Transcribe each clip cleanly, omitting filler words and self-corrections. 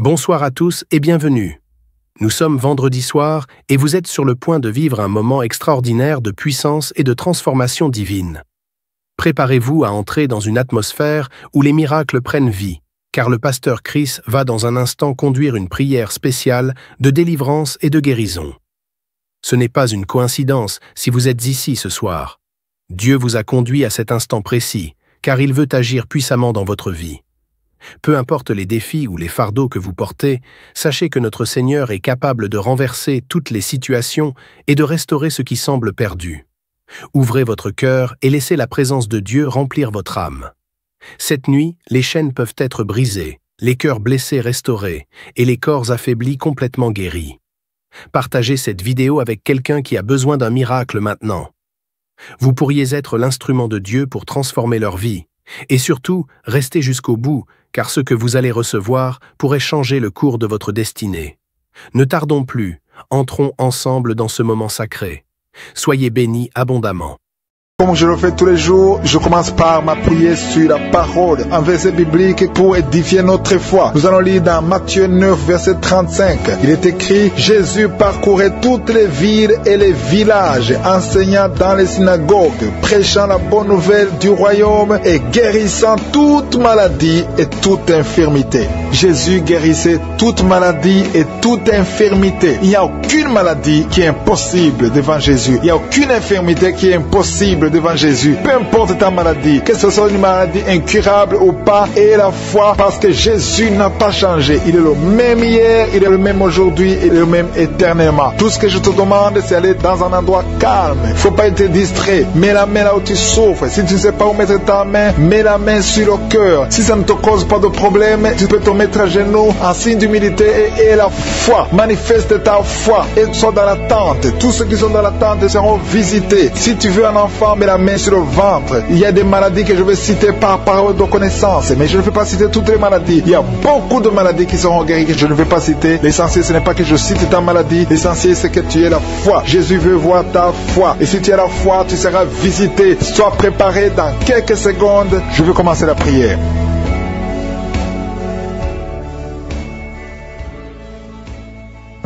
Bonsoir à tous et bienvenue. Nous sommes vendredi soir et vous êtes sur le point de vivre un moment extraordinaire de puissance et de transformation divine. Préparez-vous à entrer dans une atmosphère où les miracles prennent vie, car le pasteur Chris va dans un instant conduire une prière spéciale de délivrance et de guérison. Ce n'est pas une coïncidence si vous êtes ici ce soir. Dieu vous a conduit à cet instant précis, car il veut agir puissamment dans votre vie. Peu importe les défis ou les fardeaux que vous portez, sachez que notre Seigneur est capable de renverser toutes les situations et de restaurer ce qui semble perdu. Ouvrez votre cœur et laissez la présence de Dieu remplir votre âme. Cette nuit, les chaînes peuvent être brisées, les cœurs blessés restaurés et les corps affaiblis complètement guéris. Partagez cette vidéo avec quelqu'un qui a besoin d'un miracle maintenant. Vous pourriez être l'instrument de Dieu pour transformer leur vie. Et surtout, restez jusqu'au bout, car ce que vous allez recevoir pourrait changer le cours de votre destinée. Ne tardons plus, entrons ensemble dans ce moment sacré. Soyez bénis abondamment. Comme je le fais tous les jours, je commence par m'appuyer sur la parole, un verset biblique pour édifier notre foi. Nous allons lire dans Matthieu 9, verset 35. Il est écrit: Jésus parcourait toutes les villes et les villages, enseignant dans les synagogues, prêchant la bonne nouvelle du royaume et guérissant toute maladie et toute infirmité. Jésus guérissait toute maladie et toute infirmité. Il n'y a aucune maladie qui est impossible devant Jésus. Il n'y a aucune infirmité qui est impossible devant Jésus. Peu importe ta maladie, que ce soit une maladie incurable ou pas, et la foi, parce que Jésus n'a pas changé. Il est le même hier, il est le même aujourd'hui, il est le même éternellement. Tout ce que je te demande, c'est aller dans un endroit calme. Il ne faut pas être distrait. Mets la main là où tu souffres. Si tu ne sais pas où mettre ta main, mets la main sur le cœur. Si ça ne te cause pas de problème, tu peux te mettre à genoux en signe d'humilité et la foi. Manifeste ta foi et sois dans l'attente. Tous ceux qui sont dans l'attente seront visités. Si tu veux un enfant, mets la main sur le ventre. Il y a des maladies que je vais citer par parole de connaissance, mais je ne vais pas citer toutes les maladies. Il y a beaucoup de maladies qui seront guéries que je ne vais pas citer. L'essentiel, ce n'est pas que je cite ta maladie. L'essentiel, c'est que tu aies la foi. Jésus veut voir ta foi. Et si tu as la foi, tu seras visité. Sois préparé dans quelques secondes. Je vais commencer la prière.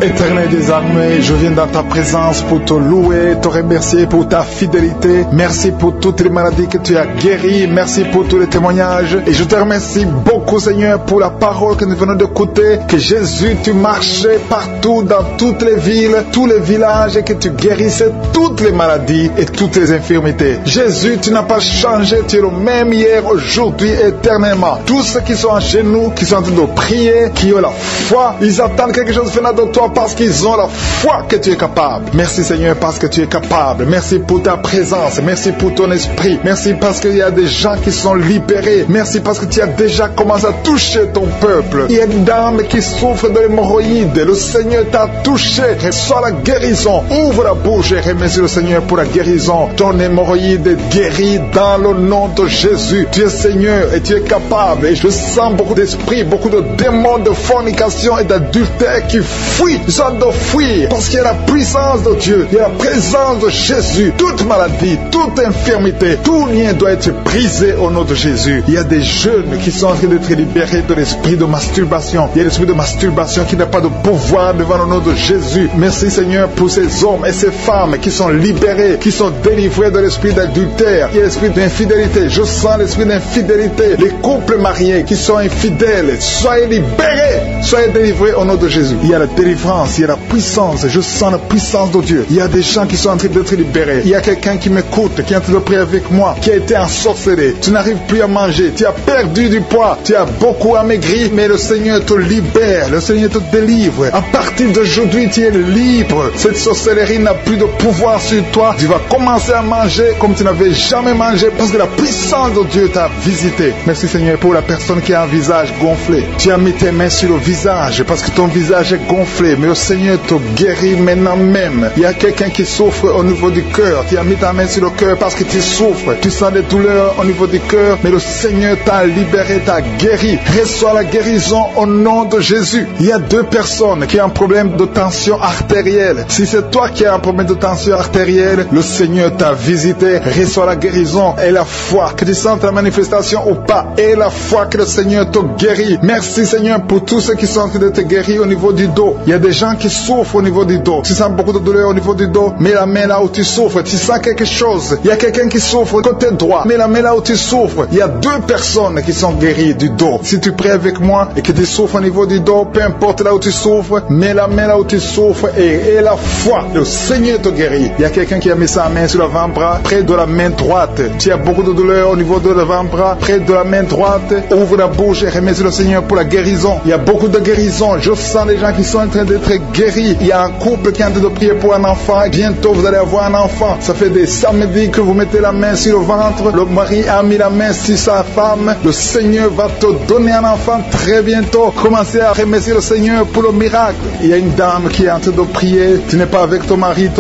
Éternel des armées, je viens dans ta présence pour te louer, te remercier pour ta fidélité. Merci pour toutes les maladies que tu as guéries. Merci pour tous les témoignages. Et je te remercie beaucoup, Seigneur, pour la parole que nous venons d'écouter. Que Jésus, tu marchais partout dans toutes les villes, tous les villages, et que tu guérissais toutes les maladies et toutes les infirmités. Jésus, tu n'as pas changé. Tu es le même hier, aujourd'hui, éternellement. Tous ceux qui sont à genoux, qui sont en train de prier, qui ont la foi, ils attendent quelque chose venant de toi, parce qu'ils ont la foi que tu es capable. Merci Seigneur parce que tu es capable. Merci pour ta présence. Merci pour ton esprit. Merci parce qu'il y a des gens qui sont libérés. Merci parce que tu as déjà commencé à toucher ton peuple. Il y a une dame qui souffre de l'hémorroïde. Le Seigneur t'a touché. Reçois la guérison. Ouvre la bouche et remercie le Seigneur pour la guérison. Ton hémorroïde est guérie dans le nom de Jésus. Tu es Seigneur et tu es capable. Et je sens beaucoup d'esprits, beaucoup de démons de fornication et d'adultère qui fuient. Ils sont de fuir parce qu'il y a la puissance de Dieu, il y a la présence de Jésus. Toute maladie, toute infirmité, tout lien doit être brisé au nom de Jésus. Il y a des jeunes qui sont en train d'être libérés de l'esprit de masturbation. Il y a l'esprit de masturbation qui n'a pas de pouvoir devant le nom de Jésus. Merci Seigneur pour ces hommes et ces femmes qui sont libérés, qui sont délivrés de l'esprit d'adultère. Il y a l'esprit d'infidélité. Je sens l'esprit d'infidélité. Les couples mariés qui sont infidèles, soyez libérés, soyez délivrés au nom de Jésus. Il y a la délivrance, il y a la puissance, je sens la puissance de Dieu. Il y a des gens qui sont en train d'être libérés. Il y a quelqu'un qui m'écoute, qui est en train de prier avec moi, qui a été ensorcelé. Tu n'arrives plus à manger, tu as perdu du poids, tu as beaucoup amaigri, mais le Seigneur te libère, le Seigneur te délivre. À partir d'aujourd'hui, tu es libre. Cette sorcellerie n'a plus de pouvoir sur toi. Tu vas commencer à manger comme tu n'avais jamais mangé parce que la puissance de Dieu t'a visité. Merci Seigneur pour la personne qui a un visage gonflé. Tu as mis tes mains sur le visage parce que ton visage est gonflé, mais le Seigneur te guérit maintenant même. Il y a quelqu'un qui souffre au niveau du cœur. Tu as mis ta main sur le cœur parce que tu souffres. Tu sens des douleurs au niveau du cœur, mais le Seigneur t'a libéré, t'a guéri. Reçois la guérison au nom de Jésus. Il y a deux personnes qui ont un problème de tension artérielle. Si c'est toi qui as un problème de tension artérielle, le Seigneur t'a visité. Reçois la guérison et la foi. Que tu sentes la manifestation ou pas, et la foi que le Seigneur te guérit. Merci Seigneur pour tous ceux qui sont sont en train d'être guéris au niveau du dos. Il y a des gens qui souffrent au niveau du dos. Tu sens beaucoup de douleur au niveau du dos. Mets la main là où tu souffres. Tu sens quelque chose. Il y a quelqu'un qui souffre côté droit. Mets la main là où tu souffres. Il y a 2 personnes qui sont guéries du dos. Si tu pries avec moi et que tu souffres au niveau du dos, peu importe là où tu souffres, mets la main là où tu souffres et la foi. Le Seigneur te guérit. Il y a quelqu'un qui a mis sa main sur l'avant-bras, près de la main droite. Tu as beaucoup de douleur au niveau de l'avant-bras, près de la main droite. Ouvre la bouche et remercie le Seigneur pour la guérison. Il y a beaucoup de guérison. Je sens les gens qui sont en train d'être guéris. Il y a un couple qui est en train de prier pour un enfant. Bientôt, vous allez avoir un enfant. Ça fait des samedis que vous mettez la main sur le ventre. Le mari a mis la main sur sa femme. Le Seigneur va te donner un enfant très bientôt. Commencez à remercier le Seigneur pour le miracle. Il y a une dame qui est en train de prier. Tu n'es pas avec ton mari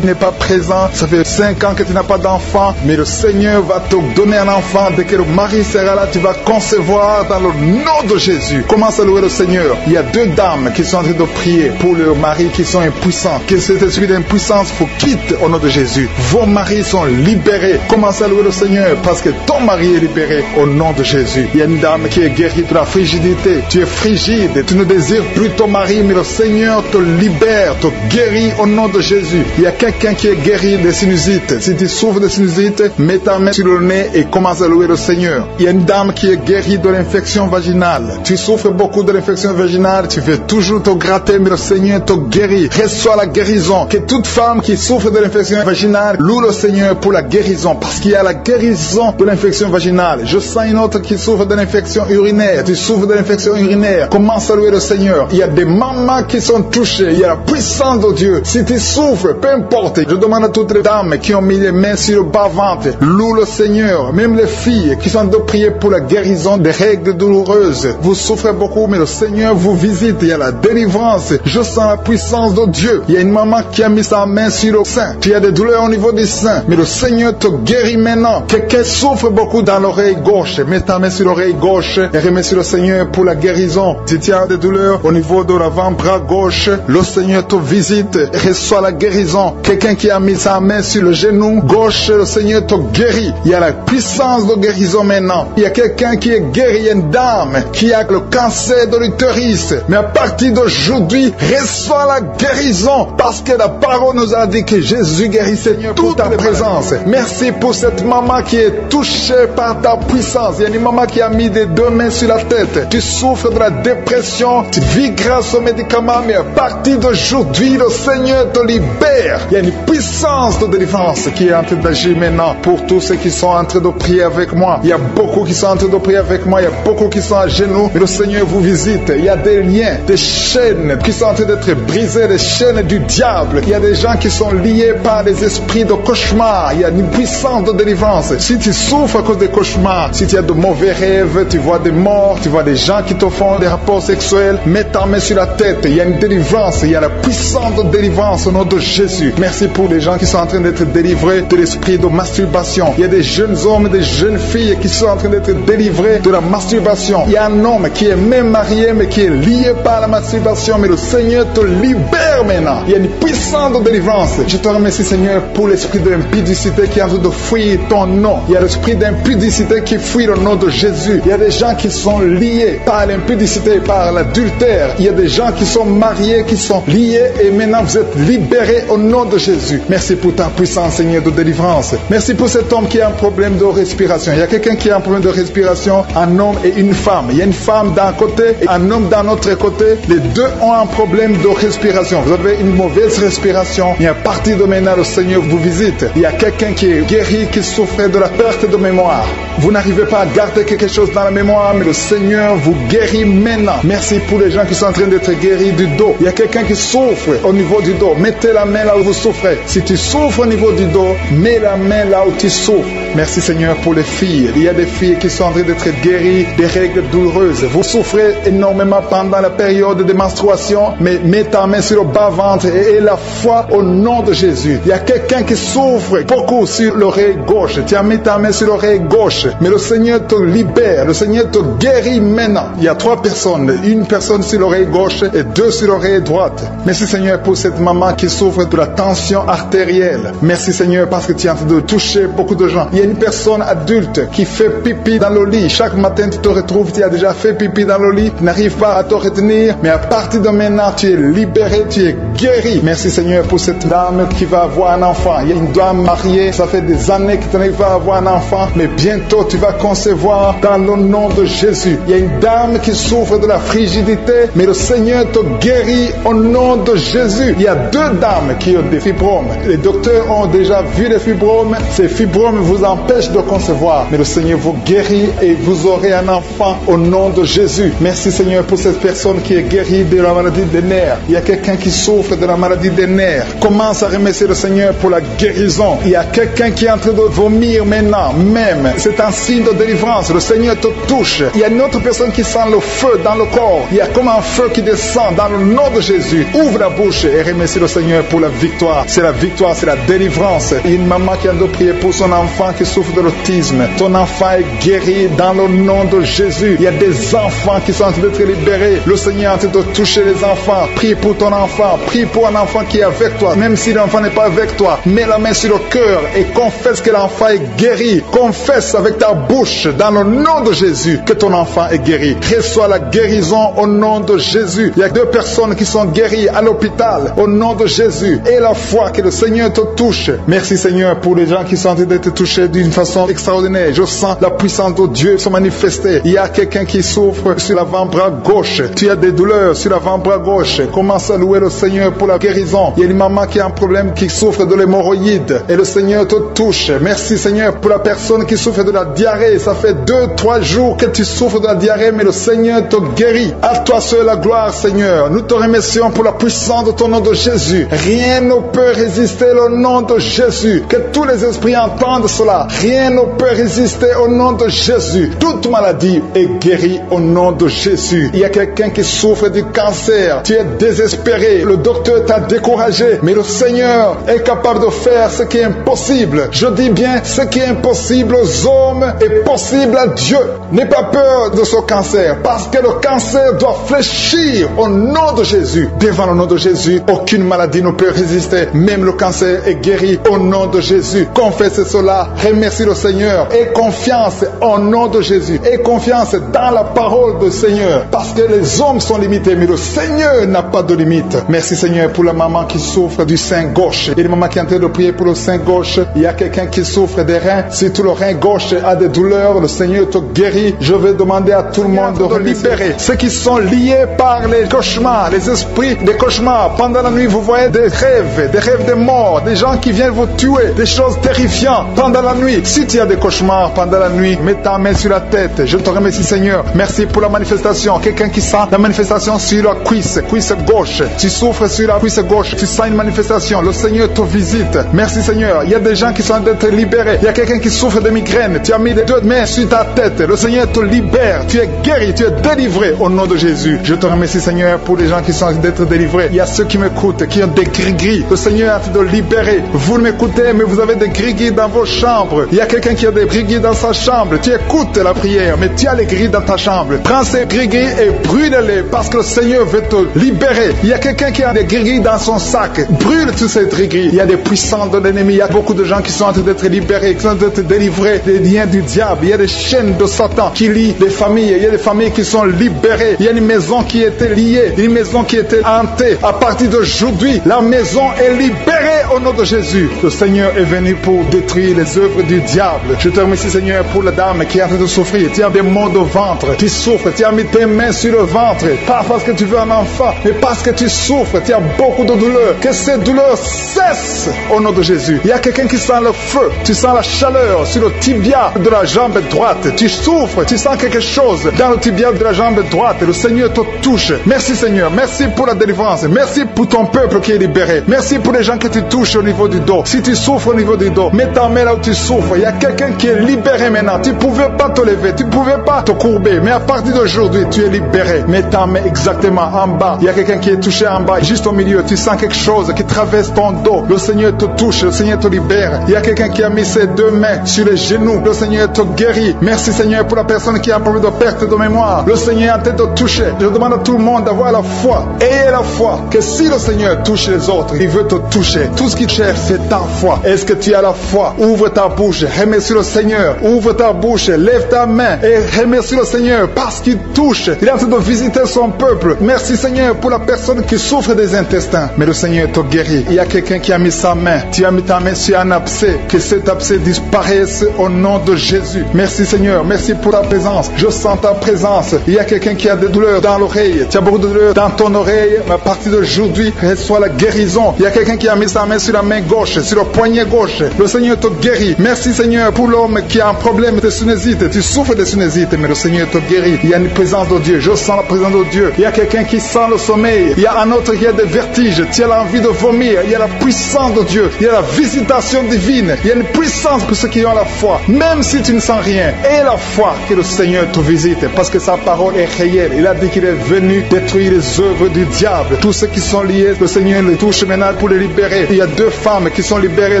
n'est pas présent. Ça fait 5 ans que tu n'as pas d'enfant. Mais le Seigneur va te donner un enfant. Dès que le mari sera là, tu vas concevoir dans le nom de Jésus. Commence à louer le Seigneur. Il y a 2 dames qui sont en train de prier pour leurs maris qui sont impuissants. Que cet esprit d'impuissance vous quitte au nom de Jésus. Vos maris sont libérés. Commence à louer le Seigneur parce que ton mari est libéré au nom de Jésus. Il y a une dame qui est guérie de la frigidité. Tu es frigide. Tu ne désires plus ton mari, mais le Seigneur te libère, te guérit au nom de Jésus. Il y a quelqu'un qui est guéri des sinusites. Si tu souffres de sinusite, mets ta main sur le nez et commence à louer le Seigneur. Il y a une dame qui est guérie de l'infection vaginale. Tu souffres beaucoup de l'infection vaginale, tu veux toujours te gratter, mais le Seigneur te guérit. Reçois la guérison. Que toute femme qui souffre de l'infection vaginale loue le Seigneur pour la guérison, parce qu'il y a la guérison de l'infection vaginale. Je sens une autre qui souffre de l'infection urinaire. Tu souffres de l'infection urinaire. Commence à louer le Seigneur. Il y a des mamans qui sont touchées. Il y a la puissance de Dieu. Si tu souffres, peu importe. Je demande à toutes les dames qui ont mis les mains sur le bas-ventre, loue le Seigneur. Même les filles qui sont de prier pour la guérison des règles douloureuses. Vous souffrez beaucoup, mais le Seigneur vous visite. Il y a la délivrance. Je sens la puissance de Dieu. Il y a une maman qui a mis sa main sur le sein. Tu as des douleurs au niveau du sein, mais le Seigneur te guérit maintenant. Quelqu'un souffre beaucoup dans l'oreille gauche. Mets ta main sur l'oreille gauche et remercie le Seigneur pour la guérison. Si tu as des douleurs au niveau de l'avant-bras gauche, le Seigneur te visite et reçoit la guérison. Quelqu'un qui a mis sa main sur le genou gauche, le Seigneur te guérit. Il y a la puissance de guérison maintenant. Il y a quelqu'un qui est guéri, il y a une dame qui a le cancer de l'utérus. Mais à partir d'aujourd'hui, reçoit la guérison parce que la parole nous a dit que Jésus guérit. Seigneur pour ta présence. Merci pour cette maman qui est touchée par ta puissance. Il y a une maman qui a mis des 2 mains sur la tête. Tu souffres de la dépression, tu vis grâce aux médicaments, mais à partir d'aujourd'hui, le Seigneur te libère. Il y a une puissance de délivrance qui est en train d'agir maintenant pour tous ceux qui sont en train de prier avec moi. Il y a beaucoup qui sont en train de prier avec moi. Il y a beaucoup qui sont à genoux. Mais le Seigneur vous visite. Il y a des liens, des chaînes qui sont en train d'être brisées, des chaînes du diable. Il y a des gens qui sont liés par des esprits de cauchemar. Il y a une puissance de délivrance. Si tu souffres à cause des cauchemars, si tu as de mauvais rêves, tu vois des morts, tu vois des gens qui te font des rapports sexuels, mets ta main sur la tête. Il y a une délivrance. Il y a la puissance de délivrance au nom de Jésus. Merci pour les gens qui sont en train d'être délivrés de l'esprit de masturbation. Il y a des jeunes hommes, des jeunes filles qui sont en train d'être délivrés de la masturbation. Il y a un homme qui est même marié mais qui est lié par la masturbation, mais le Seigneur te libère maintenant. Il y a une puissance de délivrance. Je te remercie Seigneur pour l'esprit de l'impudicité qui est en train de fuir ton nom. Il y a l'esprit d'impudicité qui fuit le nom de Jésus. Il y a des gens qui sont liés par l'impudicité, par l'adultère. Il y a des gens qui sont mariés, qui sont liés et maintenant vous êtes libérés au nom de Jésus. Merci pour ta puissance Seigneur de délivrance. Merci pour cet homme qui a un problème de respiration. Il y a quelqu'un qui a un problème de respiration, un homme et une femme. Il y a une femme d'un côté et un homme d'un autre côté. Les deux ont un problème de respiration. Vous avez une mauvaise respiration. Et à partir de maintenant, le Seigneur vous visite. Il y a quelqu'un qui est guéri, qui souffrait de la perte de mémoire. Vous n'arrivez pas à garder quelque chose dans la mémoire, mais le Seigneur vous guérit maintenant. Merci pour les gens qui sont en train d'être guéris du dos. Il y a quelqu'un qui souffre au niveau du dos. Mettez la main là où vous souffrez. Si tu souffres au niveau du dos, mets la main là où tu souffres. Merci Seigneur pour les filles. Il y a des filles qui sont en train d'être guéries des règles douloureuses. Vous souffrez énormément pendant la période de menstruation, mais mets ta main sur le bas-ventre et la foi au nom de Jésus. Il y a quelqu'un qui souffre beaucoup sur l'oreille gauche. Tu as mis ta main sur l'oreille gauche, mais le Seigneur te libère, le Seigneur te guérit maintenant. Il y a 3 personnes, une personne sur l'oreille gauche et 2 sur l'oreille droite. Merci Seigneur pour cette maman qui souffre de la tension artérielle. Merci Seigneur parce que tu es en train de toucher beaucoup de gens. Il y a une personne adulte qui fait pipi dans le lit. Chaque matin tu te retrouves, tu as déjà fait pipi dans le lit, tu n'arrives pas à te retenir, mais à partir de maintenant tu es libéré, tu es guéri. Merci Seigneur pour cette dame qui va avoir un enfant. Il y a une dame mariée, ça fait des années que tu n'arrives pas à avoir un enfant, mais bientôt tu vas concevoir dans le nom de Jésus. Il y a une dame qui souffre de la frigidité, mais le Seigneur te guérit au nom de Jésus. Il y a 2 dames qui ont des fibromes. Les docteurs ont déjà vu les fibromes. Ces fibromes vous empêchent de concevoir, mais le Seigneur vous guérit et vous aurez un enfant au nom de Jésus. Merci Seigneur pour cette personne qui est guérie de la maladie des nerfs. Il y a quelqu'un qui souffre de la maladie des nerfs. Commence à remercier le Seigneur pour la guérison. Il y a quelqu'un qui est en train de vomir maintenant, même. C'est un signe de délivrance. Le Seigneur te touche. Il y a une autre personne qui sent le feu dans le corps. Il y a comme un feu qui descend dans le nom de Jésus. Ouvre la bouche et remercie le Seigneur pour la victoire. C'est la victoire, c'est la délivrance. Il y a une maman qui a de prier pour son enfant qui souffre de l'autisme. Ton enfant est guéri dans le nom de Jésus. Il y a des enfants qui sont en train d'être libérés. Le Seigneur est en train de toucher les enfants. Prie pour ton enfant. Prie pour un enfant qui est avec toi. Même si l'enfant n'est pas avec toi, mets la main sur le cœur et confesse que l'enfant est guéri. Confesse avec ta bouche dans le nom de Jésus que ton enfant est guéri. Reçois la guérison au nom de Jésus. Il y a 2 personnes qui sont guéries à l'hôpital au nom de Jésus. Et la foi que le Seigneur te touche. Merci Seigneur pour les gens qui sont en train d'être touchés d'une façon extraordinaire. Je sens la puissance de Dieu se manifester. Il y a quelqu'un qui souffre sur l'avant-bras gauche. Tu as des douleurs sur l'avant-bras gauche. Commence à louer le Seigneur pour la guérison. Il y a une maman qui a un problème, qui souffre de l'hémorroïde. Et le Seigneur te touche. Merci Seigneur pour la personne qui souffre de la diarrhée. Ça fait 2-3 jours que tu souffres de la diarrhée, mais le Seigneur te guérit. À toi seul la gloire Seigneur. Nous te remercions pour la puissance de ton nom de Jésus. Rien ne peut résister au nom de Jésus. Que tous les esprits entendent cela. Rien ne peut résister au nom de Jésus. Toute maladie est guérie au nom de Jésus. Il y a quelqu'un qui souffre du cancer. Tu es désespéré. Le docteur t'a découragé. Mais le Seigneur est capable de faire ce qui est impossible. Je dis bien, ce qui est impossible aux hommes est possible à Dieu. N'aie pas peur de ce cancer, parce que le cancer doit fléchir au nom de Jésus. Devant le nom de Jésus, aucune maladie ne peut résister. Même le cancer est guéri au nom de Jésus. Confesse cela, remercie le Seigneur. Aie confiance au nom de Jésus. Aie confiance dans la parole du Seigneur, parce que les hommes sont limités, mais le Seigneur n'a pas de limite. Merci Seigneur pour la maman qui souffre du sein gauche. Il y a une maman qui est en train de prier pour le sein gauche. Il y a quelqu'un qui souffre des reins. Si tout le rein gauche a des douleurs, le Seigneur te guérit. Je vais demander à tout le monde de libérer ceux qui sont liés par les cauchemars, les esprits des cauchemars. Pendant la nuit, vous voyez des rêves de mort, des gens qui viennent vous tuer, des choses terrifiantes pendant la nuit. Si tu as des cauchemars pendant la nuit, mets ta main sur la tête. Je te remercie Seigneur. Merci pour la manifestation. Quelqu'un qui sent la manifestation sur la cuisse gauche. Tu souffres sur la cuisse gauche. Tu sens une manifestation. Le Seigneur te visite. Merci Seigneur. Il y a des gens qui sont d'être libérés. Il y a quelqu'un qui souffre de migraine. Tu as mis les 2 mains sur ta tête. Le Seigneur te libère. Tu es guéri. Tu es délivré au nom de Jésus. Je te remercie Seigneur pour les gens qui sont d'être délivrés. Il y a ceux qui m'écoutent, qui ont des gris-gris. Le Seigneur a de libérer. Vous m'écoutez, mais vous avez des gris-gris dans vos chambres. Il y a quelqu'un qui a des gris-gris dans sa chambre. Tu écoutes la prière, mais tu as les gris dans ta chambre. Prends ces gris-gris et brûle-les, parce que le Seigneur veut te libérer. Il y a quelqu'un qui a des gris-gris dans son sac. Brûle tous ces gris-gris. Il y a des puissants de l'ennemi. Il y a beaucoup de gens qui sont en train d'être libérés, qui sont en train d'être délivrés des liens du diable. Il y a des chaînes de Satan qui lient des familles. Il y a des familles qui sont libérées. Il y a une maison qui était liée, une maison qui était hantée. À partir d'aujourd'hui, la maison est libérée au nom de Jésus. Le Seigneur est venu pour détruire les œuvres du diable. Je te remercie Seigneur pour la dame qui est en train de souffrir. Tu as des maux de ventre, tu souffres, tu as mis tes mains sur le ventre, pas parce que tu veux un enfant, mais parce que tu souffres, tu as beaucoup de douleurs. Que ces douleurs cessent au nom de Jésus. Il y a quelqu'un qui sent le feu, tu sens la chaleur sur le tibia de la jambe droite. Tu souffres, tu sens quelque chose dans le tibia de la jambe droite. Le Seigneur te touche. Merci Seigneur, merci pour la délivrance. Merci pour ton peuple qui est libéré. Merci pour les gens que tu touches au niveau du dos. Si tu souffres au niveau du dos, mets ta main là où tu souffres. Il y a quelqu'un qui est libéré maintenant. Tu ne pouvais pas te lever, tu ne pouvais pas te courber, mais à partir d'aujourd'hui, tu es libéré. Mets ta main exactement en bas. Il y a quelqu'un qui est touché en bas. Juste juste au milieu, tu sens quelque chose qui traverse ton dos. Le Seigneur te touche, le Seigneur te libère. Il y a quelqu'un qui a mis ses deux mains sur les genoux. Le Seigneur te guérit. Merci Seigneur pour la personne qui a un problème de perte de mémoire. Le Seigneur est en train de toucher. Je demande à tout le monde d'avoir la foi. Ayez la foi que si le Seigneur touche les autres, il veut te toucher. Tout ce qu'il cherche, c'est ta foi. Est-ce que tu as la foi? Ouvre ta bouche, remercie le Seigneur. Ouvre ta bouche, lève ta main et remercie le Seigneur parce qu'il touche. Il est en train de visiter son peuple. Merci Seigneur pour la personne qui souffre des intestins. Mais le Seigneur te guérit. Il y a quelqu'un qui a mis sa main. Tu as mis ta main sur un abcès. Que cet abcès disparaisse au nom de Jésus. Merci Seigneur. Merci pour ta présence. Je sens ta présence. Il y a quelqu'un qui a des douleurs dans l'oreille. Tu as beaucoup de douleurs dans ton oreille. Mais à partir d'aujourd'hui, reçois la guérison. Il y a quelqu'un qui a mis sa main sur la main gauche, sur le poignet gauche. Le Seigneur te guérit. Merci Seigneur pour l'homme qui a un problème de sinusite. Tu souffres de sinusite, mais le Seigneur te guérit. Il y a une présence de Dieu. Je sens la présence de Dieu. Il y a quelqu'un qui sent le sommeil. Il y a un autre qui a des vertiges. Tu as l'envie de vomir. Il y a la puissance de Dieu. Il y a la visitation divine. Il y a une puissance pour ceux qui ont la foi. Même si tu ne sens rien, aie la foi que le Seigneur te visite. Parce que sa parole est réelle. Il a dit qu'il est venu détruire les œuvres du diable. Tous ceux qui sont liés, le Seigneur les touche maintenant pour les libérer. Il y a 2 femmes qui sont libérées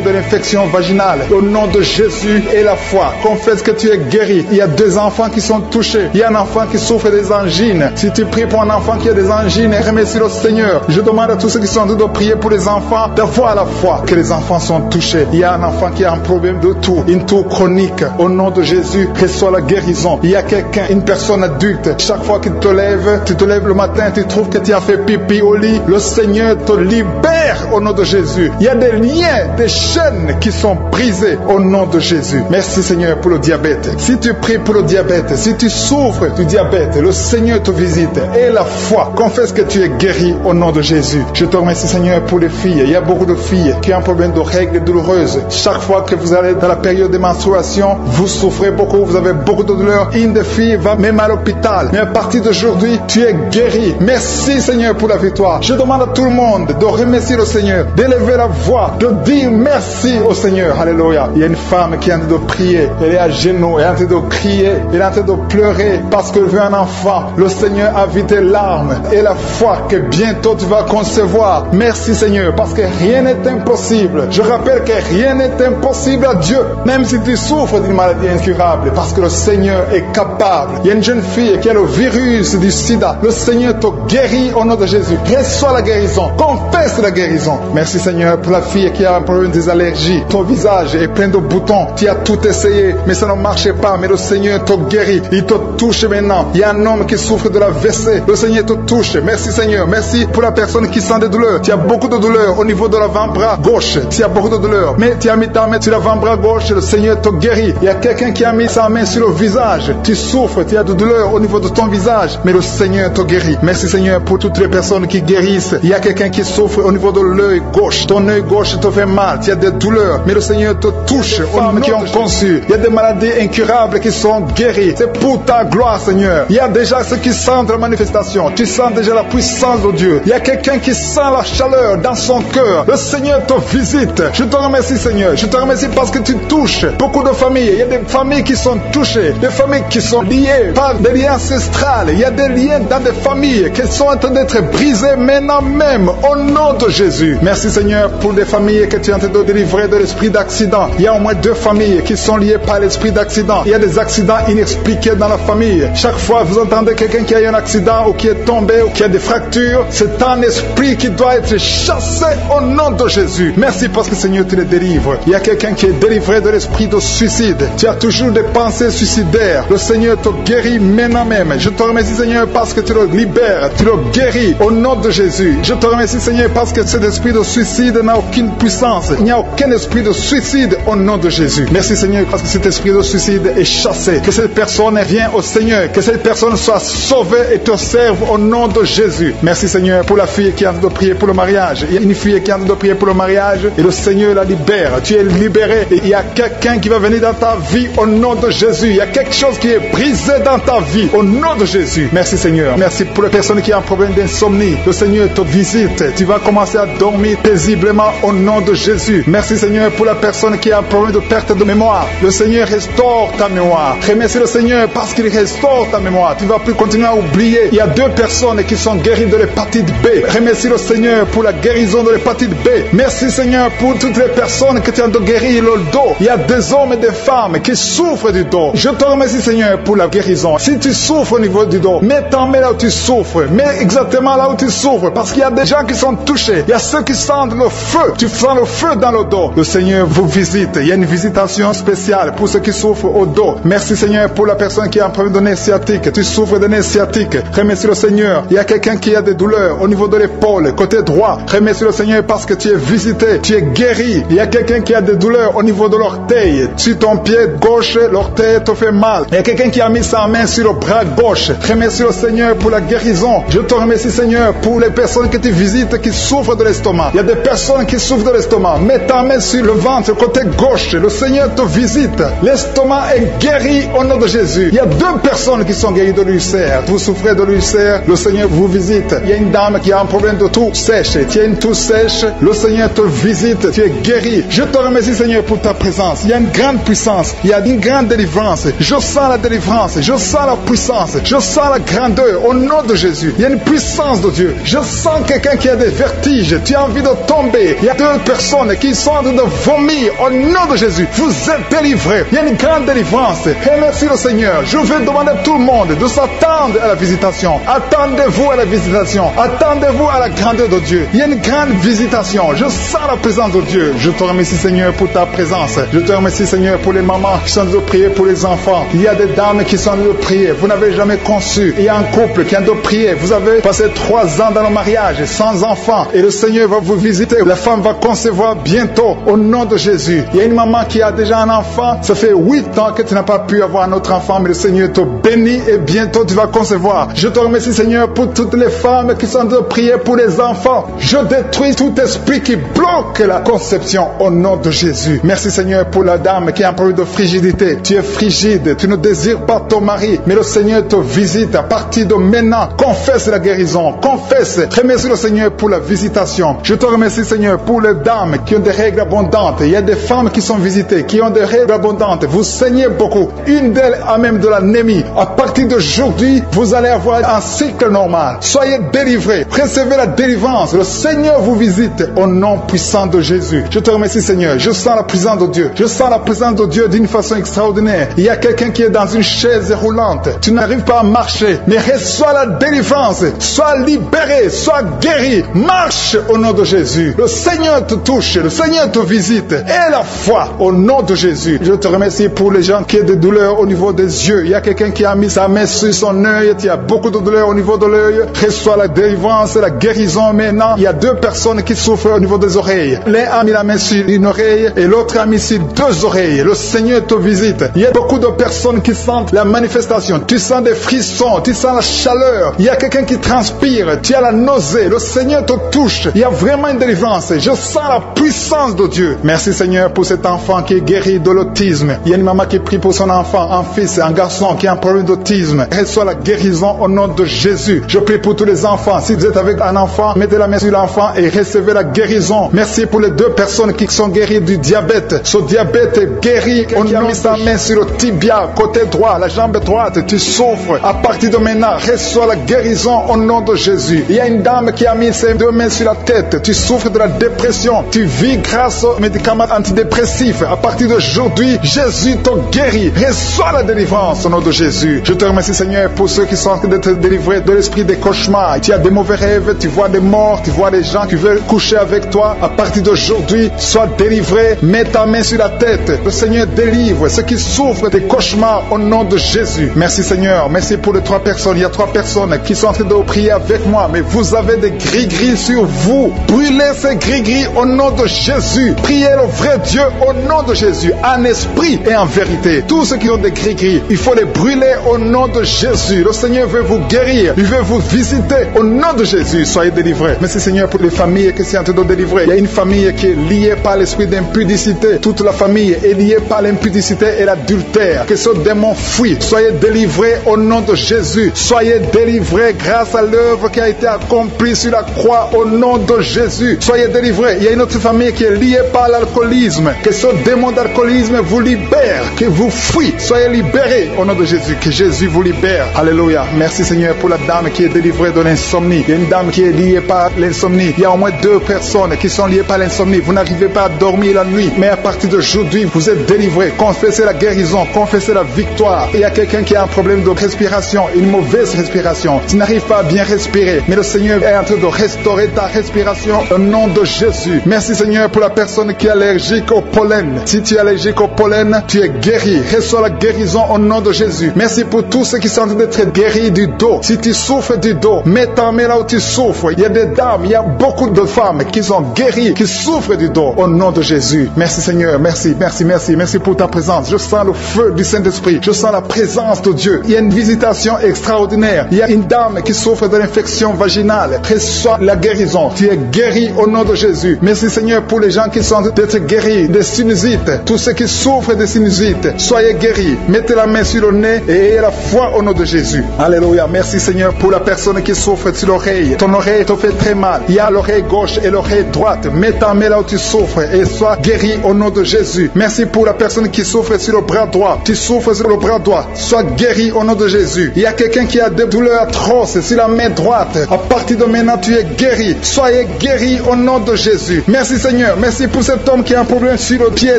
de l'infection vaginale. Au nom de Jésus et la foi, confesse que tu es guéri. Il y a 2 enfants qui sont touchés. Il y a un enfant qui souffre des angines. Si tu pries pour un enfant qui a des angines, remercie le Seigneur. Je demande à tous ceux qui sont en train de prier pour les enfants d'avoir la foi que les enfants sont touchés. Il y a un enfant qui a un problème de toux, une toux chronique. Au nom de Jésus, reçois la guérison. Il y a quelqu'un, une personne adulte, chaque fois qu'il te lève, tu te lèves le matin, tu trouves que tu as fait pipi au lit, le Seigneur te libère au nom de Jésus. Il y a des liens, des chaînes qui sont brisées au nom de Jésus. Merci Seigneur pour le diabète. Si tu pries pour le diabète, si tu souffres du diabète, le Seigneur te visite. Et la foi, confesse que tu es guéri au nom de Jésus. Je te remercie Seigneur pour les filles. Il y a beaucoup de filles qui ont un problème de règles douloureuses. Chaque fois que vous allez dans la période de menstruation, vous souffrez beaucoup, vous avez beaucoup de douleurs. Une des filles va même à l'hôpital. Mais à partir d'aujourd'hui, tu es guéri. Merci Seigneur pour la victoire. Je demande à tout le monde de remercier le Seigneur, d'élever la voix, de dire merci au Seigneur. Alléluia. Il y a une femme qui est en train de prier. Elle est à genoux, elle est en train de crier, elle est en train de pleurer parce qu'elle veut un enfant. Le Seigneur a vu tes larmes et la foi que bientôt tu vas concevoir. Merci Seigneur parce que rien n'est impossible. Je rappelle que rien n'est impossible à Dieu, même si tu souffres d'une maladie incurable, parce que le Seigneur est capable. Il y a une jeune fille qui a le virus du sida. Le Seigneur te guérit au nom de Jésus. Reçois la guérison. Confesse la guérison. Merci Seigneur pour la fille qui a un problème des allergies. Ton visage est plein de boutons. Tu as tout essayé, mais ça ne marchait pas. Mais le Seigneur te guérit. Il te touche maintenant. Il y a un homme qui souffre de la WC. Le Seigneur te touche. Merci Seigneur. Merci pour la personne qui sent des douleurs. Tu as beaucoup de douleurs au niveau de l'avant-bras gauche. Tu as beaucoup de douleurs. Mais tu as mis ta main sur l'avant-bras gauche. Le Seigneur te guérit. Il y a quelqu'un qui a mis sa main sur le visage. Tu souffres. Tu as de douleurs au niveau de ton visage. Mais le Seigneur te guérit. Merci Seigneur pour toutes les personnes qui guérissent. Il y a quelqu'un qui souffre au niveau de l'œil gauche. Ton œil gauche te fait mal. Tu as des douleurs. Mais le Seigneur te touche. Femmes qui ont conçu. Il y a des maladies incurables qui sont guéries. C'est pour ta gloire Seigneur. Il y a déjà ceux qui sentent la manifestation. Tu sens déjà la puissance de Dieu. Il y a quelqu'un qui sent la chaleur dans son cœur. Le Seigneur te visite. Je te remercie Seigneur. Je te remercie parce que tu touches beaucoup de familles. Il y a des familles qui sont touchées. Des familles qui sont liées par des liens ancestrales. Il y a des liens dans des familles qui sont en train d'être brisés maintenant même au nom de Jésus. Merci Seigneur pour des familles que tu es en train de délivrer de l'esprit d'accident. Il y a au moins 2 familles qui sont liées par l'esprit d'accident. Il y a des accidents inexpliqués dans la famille. Chaque fois vous entendez quelqu'un qui a eu un accident ou qui est tombé ou qui a des fractures, c'est un esprit qui doit être chassé au nom de Jésus. Merci parce que Seigneur tu les délivres. Il y a quelqu'un qui est délivré de l'esprit de suicide. Tu as toujours des pensées suicidaires. Le Seigneur te guérit maintenant même. Je te remercie Seigneur parce que tu le libères, tu le guéris au nom de Jésus. Je te remercie Seigneur parce que cet esprit de suicide n'a aucune puissance. Il n'y a aucun esprit de suicide au nom de Jésus. Merci Seigneur parce que cet esprit de suicide est chassé. Que cette personne vienne au Seigneur. Que cette personne soit sauvée et te serve au nom de Jésus. Merci Seigneur pour la fille qui est en train de prier pour le mariage. Il y a une fille qui est en train de prier pour le mariage et le Seigneur la libère. Tu es libéré et il y a quelqu'un qui va venir dans ta vie au nom de Jésus. Il y a quelque chose qui est brisé dans ta vie au nom de Jésus. Merci Seigneur. Merci pour les personnes qui ont un problème d'insomnie. Le Seigneur te visite. Tu vas commencer à dormir paisiblement au nom de Jésus. Merci Seigneur pour la personne qui a un problème de perte de mémoire. Le Seigneur restaure ta mémoire. Remercie le Seigneur parce qu'il restaure ta mémoire. Tu ne vas plus continuer à oublier. Il y a 2 personnes qui sont guéries de l'hépatite B. Remercie le Seigneur pour la guérison de l'hépatite B. Merci Seigneur pour toutes les personnes que tu as guéri le dos. Il y a des hommes et des femmes qui souffrent du dos. Je te remercie Seigneur pour la guérison. Si tu souffres au niveau du dos, mets là où tu souffres. Mets exactement là où tu souffres. Parce qu'il y a des gens qui sont touchés. Il y a ceux qui sentent le feu. Tu sens le feu dans le dos. Le Seigneur vous visite. Il y a une visitation spéciale pour ceux qui souffrent au dos. Merci Seigneur pour la personne qui a un problème de nez sciatique. Tu souffres de nez sciatique. Remercie le Seigneur. Il y a quelqu'un qui a des douleurs au niveau de l'épaule, côté droit. Remercie le Seigneur parce que tu es visité. Tu es guéri. Il y a quelqu'un qui a des douleurs au niveau de l'orteil. Sur ton pied gauche, l'orteil te fait mal. Il y a quelqu'un qui a mis sa main sur le bras gauche. Remercie le Seigneur pour la guérison. Je te remercie Seigneur pour les personnes que tu visites qui souffrent de l'estomac. Il y a des personnes qui souffrent de l'estomac. Mets ta main sur le ventre, côté gauche. Le Seigneur te visite. L'estomac est guéri au nom de Jésus. Il y a 2 personnes qui sont guéries de l'ulcère. Vous souffrez de l'ulcère, le Seigneur vous visite. Il y a une dame qui a un problème de toux sèche. Tu as une toux sèche, le Seigneur te visite. Tu es guéri. Je te remercie Seigneur pour ta présence. Il y a une grande puissance. Il y a une grande délivrance. Je sens la délivrance. Je sens la puissance. Je sens la grandeur au nom de Jésus. Il y a une puissance de Dieu. Je sens quelqu'un qui a des vertiges. Tu as envie de tomber. Il y a 2 personnes qui sont en train de vomir au nom de Jésus. Vous êtes délivrés. Il y a une grande délivrance. Et merci le Seigneur. Je vais demander à tout le monde de s'attendre à la visitation. Attendez-vous à la visitation. Attendez-vous à la grandeur de Dieu. Il y a une grande visitation. Je sens la présence de Dieu. Je te remercie Seigneur pour ta présence. Je te remercie Seigneur pour les mamans qui sont en train de prier pour les enfants. Il y a des dames qui sont en train de prier. Vous n'avez jamais conçu. Il y a un couple qui est en train de prier. Vous avez passé 3 ans dans le mariage sans enfants. Et le Seigneur va vous visiter. La femme va concevoir bientôt au nom de Jésus. Il y a une maman qui a déjà un enfant. Ça fait 8 ans que tu n'as pas pu avoir un autre enfant. Mais le Seigneur te bénit et bientôt tu vas concevoir. Je te remercie Seigneur pour toutes les femmes qui sont en train de prier pour les enfants. Je détruis tout esprit qui bloque la conception au nom de Jésus. Merci Seigneur pour la dame qui a un problème de frigidité. Tu es frigide, tu ne désires pas ton mari, mais le Seigneur te visite à partir de maintenant. Confesse la guérison, confesse. Remercie le Seigneur pour la visitation. Je te remercie Seigneur pour les dames qui ont des règles abondantes. Il y a des femmes qui sont visitées, qui ont des règles abondantes. Vous saignez beaucoup. Une d'elles a même de l'anémie. À partir d'aujourd'hui, vous allez avoir un cycle normal. Soyez délivrés. Recevez la délivrance. Le Seigneur vous visite au nom puissant de Jésus. Je te remercie Seigneur. Je sens la présence de Dieu. Je sens la présence de Dieu d'une façon extraordinaire. Il y a quelqu'un qui est dans une chaise roulante. Tu n'arrives pas à marcher, mais reçois la délivrance. Sois libéré, sois guéri. Marche au nom de Jésus. Le Seigneur te touche. Le Seigneur te visite. Et la foi au nom de Jésus. Je te remercie pour les gens qui ont des douleurs au niveau des yeux. Il y a quelqu'un qui a mis sa main sur son œil. Il y a beaucoup de douleurs au niveau de l'œil. Reçois la délivrance, la guérison maintenant. Il y a 2 personnes qui souffrent au niveau des oreilles. L'un a mis la main sur une oreille et l'autre a mis sur 2 oreilles. Le Seigneur te visite. Il y a beaucoup de personnes qui sentent la manifestation. Tu sens des frissons, tu sens la chaleur. Il y a quelqu'un qui transpire. Tu as la nausée. Le Seigneur te touche. Il y a vraiment une délivrance. Je sens la puissance de Dieu. Merci Seigneur pour cet enfant qui est guéri de l'autisme. Il y a une maman qui prie pour son enfant, un fils, un garçon qui a un problème d'autisme. Reçois la guérison au nom de Jésus. Je prie pour tous les enfants. Si vous êtes avec un enfant, mettez la main sur l'enfant et recevez la guérison. Merci pour les 2 personnes qui sont guéries du diabète. Ce diabète est guéri. On a mis sa main sur le tibia, côté droit, la jambe droite. Tu souffres. À partir de maintenant, reçois la guérison au nom de Jésus. Il y a une dame qui a mis ses 2 mains sur la tête. Tu souffres de la dépression. Tu vis grâce aux médicaments antidépressifs. À partir d'aujourd'hui, Jésus te guérit. Reçois la délivrance au nom de Jésus. Je te remercie Seigneur pour ceux qui sont en train d'être délivrés de l'esprit des cauchemars. Tu as des mauvais rêves, tu vois des morts, tu vois des gens qui veulent coucher avec toi. À partir d'aujourd'hui, sois délivré. Mets ta main sur la tête. Le Seigneur délivre ceux qui souffrent des cauchemars au nom de Jésus. Merci Seigneur. Merci pour les 3 personnes. Il y a 3 personnes qui sont en train de prier avec moi. Mais vous avez des gris-gris sur vous. Brûlez ces gris-gris au nom de Jésus. Priez le vrai Dieu au nom de Jésus. En esprit et en vérité. Tous ceux qui ont des gris-gris, il faut les brûler au nom de Jésus. Le Seigneur veut vous guérir. Il veut vous visiter au nom de Jésus. Soyez délivrés. Merci Seigneur pour les familles qui sont en train de délivrer. Il y a une famille qui est liée par l'esprit d'impudicité. Toute la famille est liée par l'impudicité et l'adultère. Que ce démon fuit. Soyez délivrés au nom de Jésus. Soyez délivrés grâce à l'œuvre qui a été accomplie sur la croix au nom de Jésus. Soyez délivrés. Il y a une autre famille qui est liée par l'alcoolisme. Que ce démon d'alcoolisme vous libère. Que vous fuit. Soyez libérés au nom de Jésus. Que Jésus vous libère. Alléluia. Merci Seigneur pour la dame qui est délivrée de l'insomnie. Il y a une une dame qui est liée par l'insomnie. Il y a au moins 2 personnes qui sont liées par l'insomnie. Vous n'arrivez pas à dormir la nuit, mais à partir d'aujourd'hui, vous êtes délivrés. Confessez la guérison, confessez la victoire. Il y a quelqu'un qui a un problème de respiration, une mauvaise respiration. Tu n'arrives pas à bien respirer, mais le Seigneur est en train de restaurer ta respiration au nom de Jésus. Merci Seigneur pour la personne qui est allergique au pollen. Si tu es allergique au pollen, tu es guéri. Reçois la guérison au nom de Jésus. Merci pour tous ceux qui sont en train d'être guéris du dos. Si tu souffres du dos, mets ta main là où tu souffres. Il y a des dames, il y a beaucoup de femmes qui sont guéries, qui souffrent du dos au nom de Jésus. Merci Seigneur, merci, merci, merci, merci pour ta présence. Je sens le feu du Saint-Esprit. Je sens la présence de Dieu. Il y a une visitation extraordinaire. Il y a une dame qui souffre de l'infection vaginale. Reçois la guérison. Tu es guéri au nom de Jésus. Merci Seigneur pour les gens qui sont d'être guéris des sinusites. Tous ceux qui souffrent des sinusites, soyez guéris. Mettez la main sur le nez et ayez la foi au nom de Jésus. Alléluia. Merci Seigneur pour la personne qui souffre sur l'oreille. Ton oreille te fait très mal. Il y a l'oreille gauche et l'oreille droite. Mets ta main là où tu souffres et sois guéri au nom de Jésus. Merci pour la personne qui souffre sur le bras droit. Tu souffres sur le bras droit. Sois guéri au nom de Jésus. Il y a quelqu'un qui a des douleurs atroces sur la main droite. À partir de maintenant, tu es guéri. Soyez guéri au nom de Jésus. Merci Seigneur. Merci pour cet homme qui a un problème sur le pied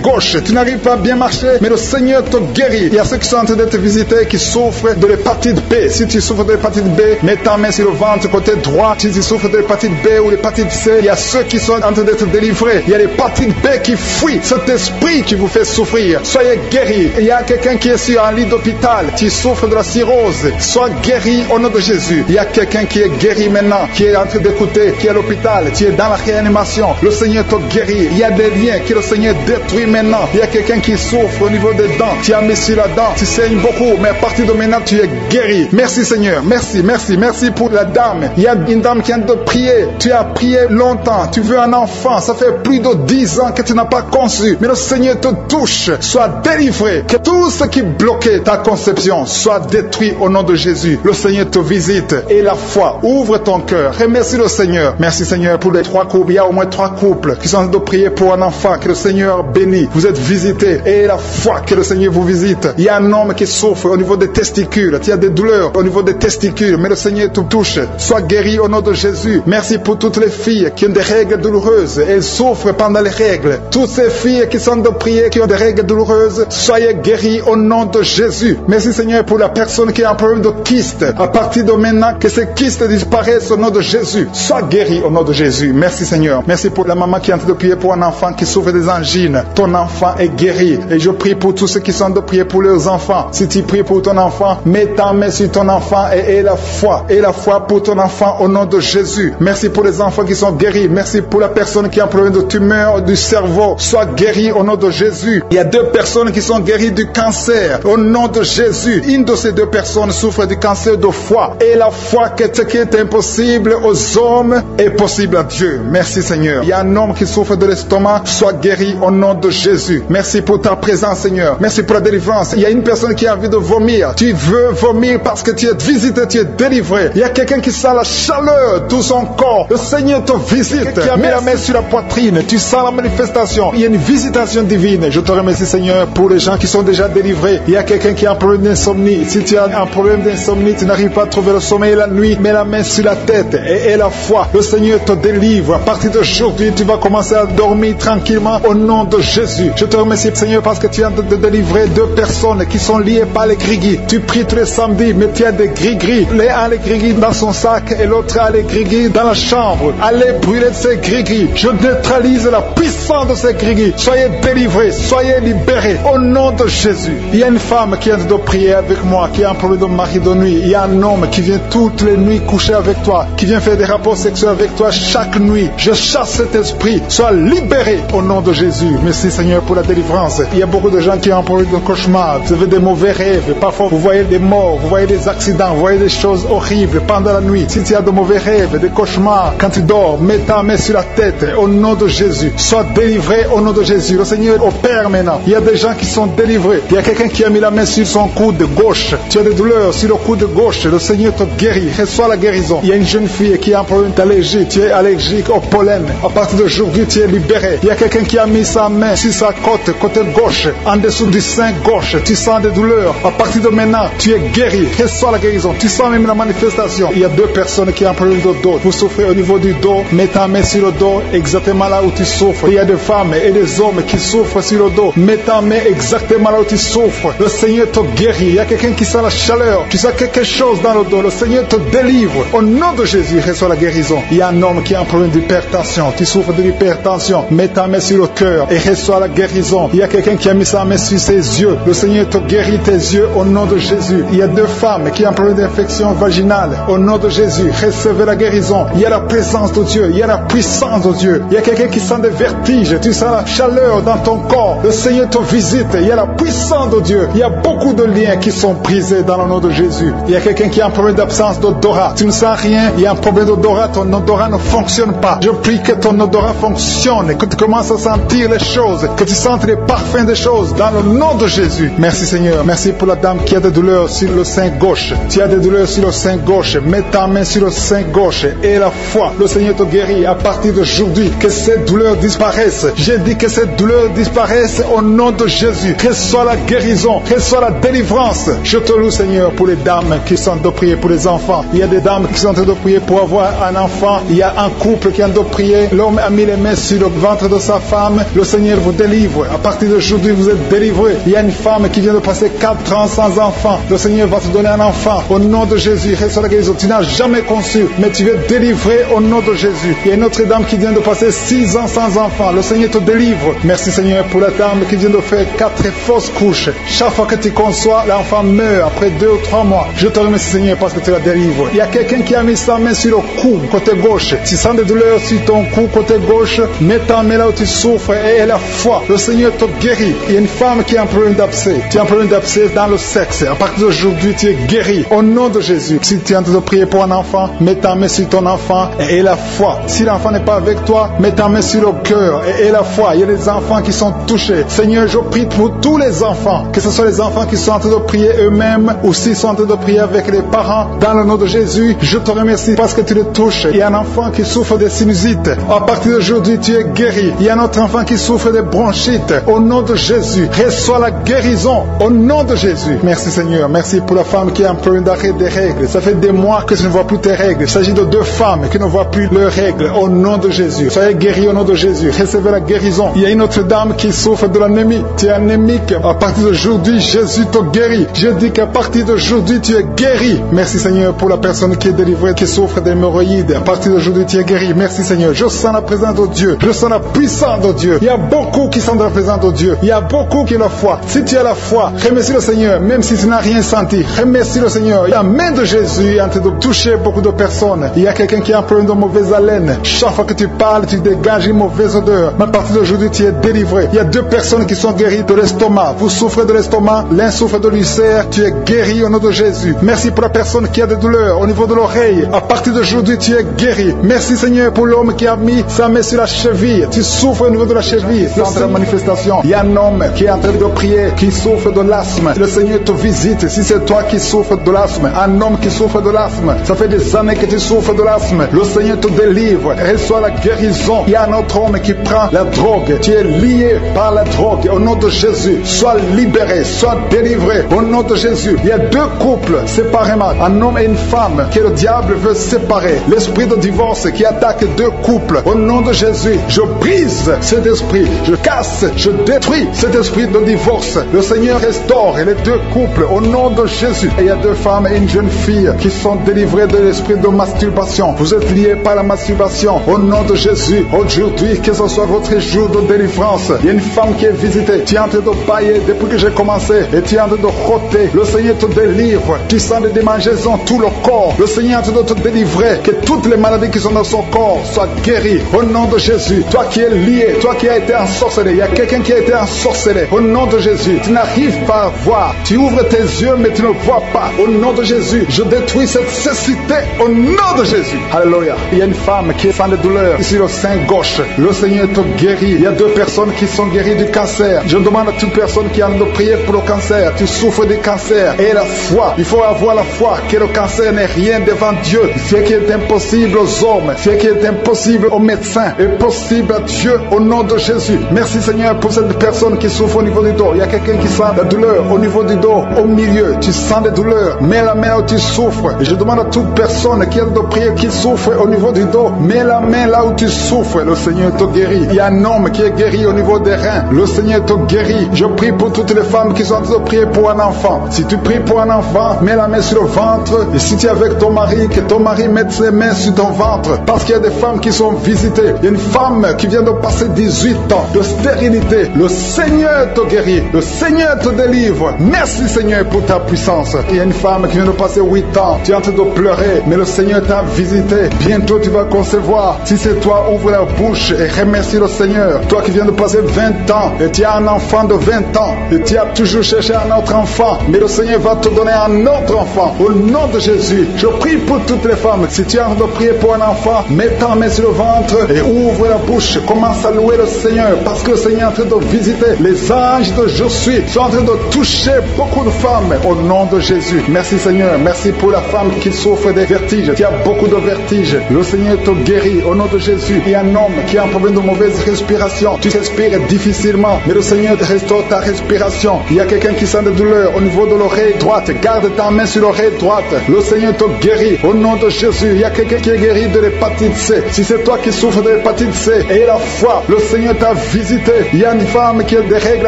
gauche. Tu n'arrives pas à bien marcher, mais le Seigneur te guérit. Il y a ceux qui sont en train d'être visités qui souffrent de l'hépatite B. Si tu souffres de l'hépatite B, mets ta main sur le ventre côté droit. Si tu souffres de l'hépatite B ou l'hépatite C, il y a ceux qui sont en train d'être délivrés. Il y a l'hépatite B qui fuit cet esprit qui vous fait souffrir. Soyez guéris. Il y a quelqu'un qui est sur un lit d'hôpital. Tu souffres de la cirrhose. Sois guéri au nom de Jésus. Il y a quelqu'un qui est guéri maintenant, qui est en train d'écouter, qui est à l'hôpital. Tu es dans la réanimation. Le Seigneur te guérit. Il y a des liens que le Seigneur détruit maintenant. Il y a quelqu'un qui souffre au niveau des dents. Tu as mis sur la dent. Tu saignes beaucoup, mais à partir de maintenant, tu es guéri. Merci Seigneur. Merci, merci, merci pour la dame. Il y a une dame qui vient de prier. Tu as prié longtemps. Tu veux un enfant. Ça fait plus de 10 ans que tu n'as pas conçu. Mais le Seigneur te touche. Sois délivré. Que tout ce qui bloquait ta conception soit détruit au nom de Jésus. Le Seigneur te visite. Et la foi. Ouvre ton cœur. Remercie le Seigneur. Merci Seigneur pour les 3 couples. Il y a au moins 3 couples qui sont en train de prier pour un enfant. Que le Seigneur bénisse. Vous êtes visités. Et la foi que le Seigneur vous visite. Il y a un homme qui souffre au niveau des testicules. Il y a des douleurs au niveau des testicules. Mais le Seigneur te touche. Sois guéri au nom de Jésus. Merci pour toutes les filles qui ont des règles douloureuses. Elles souffrent pendant les règles. Toutes ces filles qui sont de prier, qui ont des règles douloureuses, soyez guéris au nom de Jésus. Merci Seigneur pour la personne qui a un problème de kyste. À partir de maintenant, que ces kystes disparaissent au nom de Jésus. Sois guéri au nom de Jésus. Merci Seigneur. Merci pour la maman qui est en train de prier pour un enfant qui souffre des angines. Ton enfant est guéri. Et je prie pour tous ceux qui sont de prier pour leurs enfants. Si tu pries pour ton enfant, mets ta main sur ton enfant et aie la foi. Aie la foi pour ton enfant au nom de Jésus. Merci pour les enfants qui sont guéris. Merci pour la personne qui a un problème de tumeur du cerveau. Sois guéri au nom de Jésus. Il y a 2 personnes qui sont guéries du cancer au nom de Jésus. Une de ces 2 personnes souffre du cancer de foie. Et la foi que ce qui est impossible aux hommes est possible à Dieu. Merci Seigneur. Il y a un homme qui souffre de l'estomac. Sois guéri au nom de Jésus. Merci pour ta présence Seigneur. Merci pour la délivrance. Il y a une personne qui a envie de vomir. Tu veux vomir parce que tu es visité, tu es délivré. Il y a quelqu'un qui sent la chaleur de son corps. Le Seigneur te visite. Qui a mis la main sur la poitrine. Tu sens la manifestation. Il y a une visitation divine. Je te remercie Seigneur pour les gens qui sont déjà délivrés. Il y a quelqu'un qui a un problème d'insomnie. Si tu as un problème d'insomnie, tu n'arrives pas à trouver le sommeil la nuit, mets la main sur la tête et la foi. Le Seigneur te délivre. À partir d'aujourd'hui, tu vas commencer à dormir tranquillement au nom de Jésus. Je te remercie Seigneur parce que tu viens de délivrer 2 personnes qui sont liées par les gris-gris. Tu pries tous les samedis, mais tu as des gris-gris. L'un a les gris-gris dans son sac et l'autre a les gris-gris dans la chambre. Allez brûler ces gris-gris. Je neutralise la puissance de ces gris-gris. Soyez délivrés, soyez libérés au nom de Jésus. Il y a une femme qui vient de prier avec moi, qui a un problème de mari de nuit. Il y a un homme qui vient toutes les nuits coucher avec toi, qui vient faire des rapports sexuels avec toi chaque nuit. Je chasse cet esprit. Sois libéré au nom de Jésus. Merci Seigneur pour la délivrance. Il y a beaucoup de gens qui ont un problème de cauchemar. Vous avez des mauvais rêves. Parfois vous voyez des morts, vous voyez des accidents, vous voyez des choses horribles pendant la nuit. Si tu as de mauvais rêves, des cauchemars, quand tu dors, mets ta main sur la tête au nom de Jésus. Sois délivré au nom de Jésus. Le Seigneur opère maintenant. Il y a des gens qui sont délivrés. Il y a quelqu'un qui a mis la main sur son coude gauche. Tu as des douleurs sur le coude gauche. Le Seigneur te guérit. Reçois la guérison. Il y a une jeune fille qui a un problème d'allergie. Tu es allergique au pollen. À partir d'aujourd'hui, tu es libéré. Il y a quelqu'un qui a mis sa main sur sa côté gauche, en dessous du sein gauche. Tu sens des douleurs. À partir de maintenant, tu es guéri. Reçois la guérison. Tu sens même la manifestation. Il y a 2 personnes personne qui a un problème de dos, vous souffrez au niveau du dos, mets ta main sur le dos, exactement là où tu souffres. Il y a des femmes et des hommes qui souffrent sur le dos, mets ta main exactement là où tu souffres. Le Seigneur te guérit. Il y a quelqu'un qui sent la chaleur, tu sens quelque chose dans le dos, le Seigneur te délivre. Au nom de Jésus, reçois la guérison. Il y a un homme qui a un problème d'hypertension, tu souffres de l'hypertension, mets ta main sur le cœur et reçois la guérison. Il y a quelqu'un qui a mis sa main sur ses yeux, le Seigneur te guérit tes yeux au nom de Jésus. Il y a deux femmes qui ont un problème d'infection vaginale, au nom de Jésus, recevez la guérison. Il y a la présence de Dieu, il y a la puissance de Dieu. Il y a quelqu'un qui sent des vertiges, tu sens la chaleur dans ton corps, le Seigneur te visite. Il y a la puissance de Dieu. Il y a beaucoup de liens qui sont brisés dans le nom de Jésus. Il y a quelqu'un qui a un problème d'absence d'odorat, tu ne sens rien, il y a un problème d'odorat, ton odorat ne fonctionne pas. Je prie que ton odorat fonctionne, que tu commences à sentir les choses, que tu sentes les parfums des choses dans le nom de Jésus. Merci Seigneur, merci pour la dame qui a des douleurs sur le sein gauche. Tu as des douleurs sur le sein gauche, mets ta main sur le sein gauche et la foi, le Seigneur te guérit à partir d'aujourd'hui. Que ces douleurs disparaissent. J'ai dit que ces douleurs disparaissent au nom de Jésus. Reçois la guérison, reçois la délivrance. Je te loue Seigneur pour les dames qui sont en train de prier pour les enfants. Il y a des dames qui sont en train de prier pour avoir un enfant. Il y a un couple qui est en train de prier. L'homme a mis les mains sur le ventre de sa femme. Le Seigneur vous délivre. À partir d'aujourd'hui, vous êtes délivrés. Il y a une femme qui vient de passer 4 ans sans enfant. Le Seigneur va te donner un enfant. Au nom de Jésus, reçois la guérison. Tu n'as jamais conçu, mais tu es délivré au nom de Jésus. Il y a une autre dame qui vient de passer 6 ans sans enfant. Le Seigneur te délivre. Merci Seigneur pour la dame qui vient de faire 4 fausses couches. Chaque fois que tu conçois, l'enfant meurt après 2 ou 3 mois. Je te remercie Seigneur parce que tu la délivres. Il y a quelqu'un qui a mis sa main sur le cou, côté gauche. Tu sens des douleurs sur ton cou, côté gauche. Mets ta main là où tu souffres et la foi. Le Seigneur te guérit. Il y a une femme qui a un problème d'abcès. Tu as un problème d'abcès dans le sexe. À partir d'aujourd'hui, tu es guéri. Au nom de Jésus. Si tu es en train de prier pour un enfant, mets ta main sur ton enfant et la foi. Si l'enfant n'est pas avec toi, mets ta main sur le cœur et la foi. Il y a des enfants qui sont touchés. Seigneur, je prie pour tous les enfants, que ce soit les enfants qui sont en train de prier eux-mêmes ou s'ils sont en train de prier avec les parents. Dans le nom de Jésus, je te remercie parce que tu les touches. Il y a un enfant qui souffre de sinusite. À partir d'aujourd'hui, tu es guéri. Il y a un autre enfant qui souffre de bronchite. Au nom de Jésus, reçois la guérison. Au nom de Jésus. Merci Seigneur. Merci pour la femme qui a un problème d'arrêt des règles. Ça fait des mois que tu ne vois plus tes règles. Il s'agit de 2 femmes qui ne voient plus leurs règles. Au nom de Jésus. Soyez guéris au nom de Jésus. Recevez la guérison. Il y a une autre dame qui souffre de l'anémie. Tu es anémique. À partir d'aujourd'hui, Jésus te guérit. Je dis qu'à partir d'aujourd'hui, tu es guéri. Merci Seigneur pour la personne qui est délivrée, qui souffre d'hémorroïdes. À partir d'aujourd'hui, tu es guéri. Merci Seigneur. Je sens la présence de Dieu. Je sens la puissance de Dieu. Il y a beaucoup qui sont dans la présence de Dieu. Il y a beaucoup qui ont la foi. Si tu as la foi, remercie le Seigneur, même si tu n'as rien senti. Remercie le Seigneur. La main de Jésus est en train de toucher beaucoup de personnes. Il y a quelqu'un qui a un problème de mauvaise haleine. Chaque fois que tu parles, tu dégages une mauvaise odeur. Mais à partir d'aujourd'hui, tu es délivré. Il y a 2 personnes qui sont guéries de l'estomac. Vous souffrez de l'estomac, l'un souffre de l'ulcère. Tu es guéri au nom de Jésus. Merci pour la personne qui a des douleurs au niveau de l'oreille. À partir d'aujourd'hui, tu es guéri. Merci Seigneur pour l'homme qui a mis sa main sur la cheville. Tu souffres au niveau de la cheville. Lors de la manifestation, il y a un homme qui est en train de prier, qui souffre de l'asthme. Le Seigneur te visite. Si c'est toi qui souffres de l'asthme, un homme qui souffre de l'asthme, ça fait des années que tu souffres de l'asthme. Le Seigneur te délivre. Reçois la guérison. Il y a un autre homme qui prend la drogue. Tu es lié par la drogue. Au nom de Jésus, sois libéré, sois délivré. Au nom de Jésus, il y a 2 couples séparément, un homme et une femme, que le diable veut séparer. L'esprit de divorce qui attaque 2 couples. Au nom de Jésus, je brise cet esprit. Je casse, je détruis cet esprit de divorce. Le Seigneur restaure les 2 couples. Au nom de Jésus. Et il y a 2 femmes et une jeune fille qui sont délivrées de l'esprit de masturbation. Vous êtes liés par la masturbation. Au nom de Jésus, aujourd'hui, que ce soit votre jour de délivrance. Il y a une femme qui est visitée. Tu es en train de bailler depuis que j'ai commencé. Et tu es en train de roter. Le Seigneur te délivre. Tu sens des démangeaisons tout le corps. Le Seigneur est en train de te délivrer. Que toutes les maladies qui sont dans son corps soient guéries. Au nom de Jésus. Toi qui es lié, toi qui as été ensorcelé. Il y a quelqu'un qui a été ensorcelé. Au nom de Jésus. Tu n'arrives pas à voir. Tu ouvres tes yeux mais tu ne vois pas. Au nom de Jésus. Je détruis cette cécité. Au nom de Jésus. Alléluia. Il y a une femme qui sent des douleurs ici le sein gauche. Le Seigneur te guérit. Il y a 2 personnes qui sont guéries du cancer. Je demande à toute personne qui a envie de prier pour le cancer. Tu souffres du cancer. Et la foi. Il faut avoir la foi que le cancer n'est rien devant Dieu. Ce qui est impossible aux hommes, ce qui est impossible aux médecins, est possible à Dieu au nom de Jésus. Merci Seigneur pour cette personne qui souffre au niveau du dos. Il y a quelqu'un qui sent la douleur au niveau du dos, au milieu. Tu sens des douleurs. Mets la main où tu souffres. Et je demande à toute personne personne qui a de prier, qui souffre au niveau du dos, mets la main là où tu souffres, le Seigneur te guérit. Il y a un homme qui est guéri au niveau des reins, le Seigneur te guérit. Je prie pour toutes les femmes qui sont en train de prier pour un enfant. Si tu pries pour un enfant, mets la main sur le ventre. Et si tu es avec ton mari, que ton mari mette ses mains sur ton ventre. Parce qu'il y a des femmes qui sont visitées. Il y a une femme qui vient de passer 18 ans de stérilité. Le Seigneur te guérit. Le Seigneur te délivre. Merci Seigneur pour ta puissance. Il y a une femme qui vient de passer 8 ans. Tu es en train de pleurer, mais le Seigneur t'a visité. Bientôt tu vas concevoir. Si c'est toi, ouvre la bouche et remercie le Seigneur. Toi qui viens de passer 20 ans et tu as un enfant de 20 ans et tu as toujours cherché un autre enfant, mais le Seigneur va te donner un autre enfant. Au nom de Jésus, je prie pour toutes les femmes. Si tu as envie de prier pour un enfant, mets ta main sur le ventre et ouvre la bouche. Commence à louer le Seigneur parce que le Seigneur est en train de visiter. Les anges de Je suis sont en train de toucher beaucoup de femmes au nom de Jésus. Merci Seigneur. Merci pour la femme qui souffre des vertiges. Tu as beaucoup de vertiges. Le Seigneur te guérit au nom de Jésus. Il y a un homme qui a un problème de mauvaise respiration. Tu respires difficilement, mais le Seigneur te restaure ta respiration. Il y a quelqu'un qui sent des douleurs au niveau de l'oreille droite. Garde ta main sur l'oreille droite. Le Seigneur te guérit au nom de Jésus. Il y a quelqu'un qui est guéri de l'hépatite C. Si c'est toi qui souffres de l'hépatite C, et la foi, le Seigneur t'a visité. Il y a une femme qui a des règles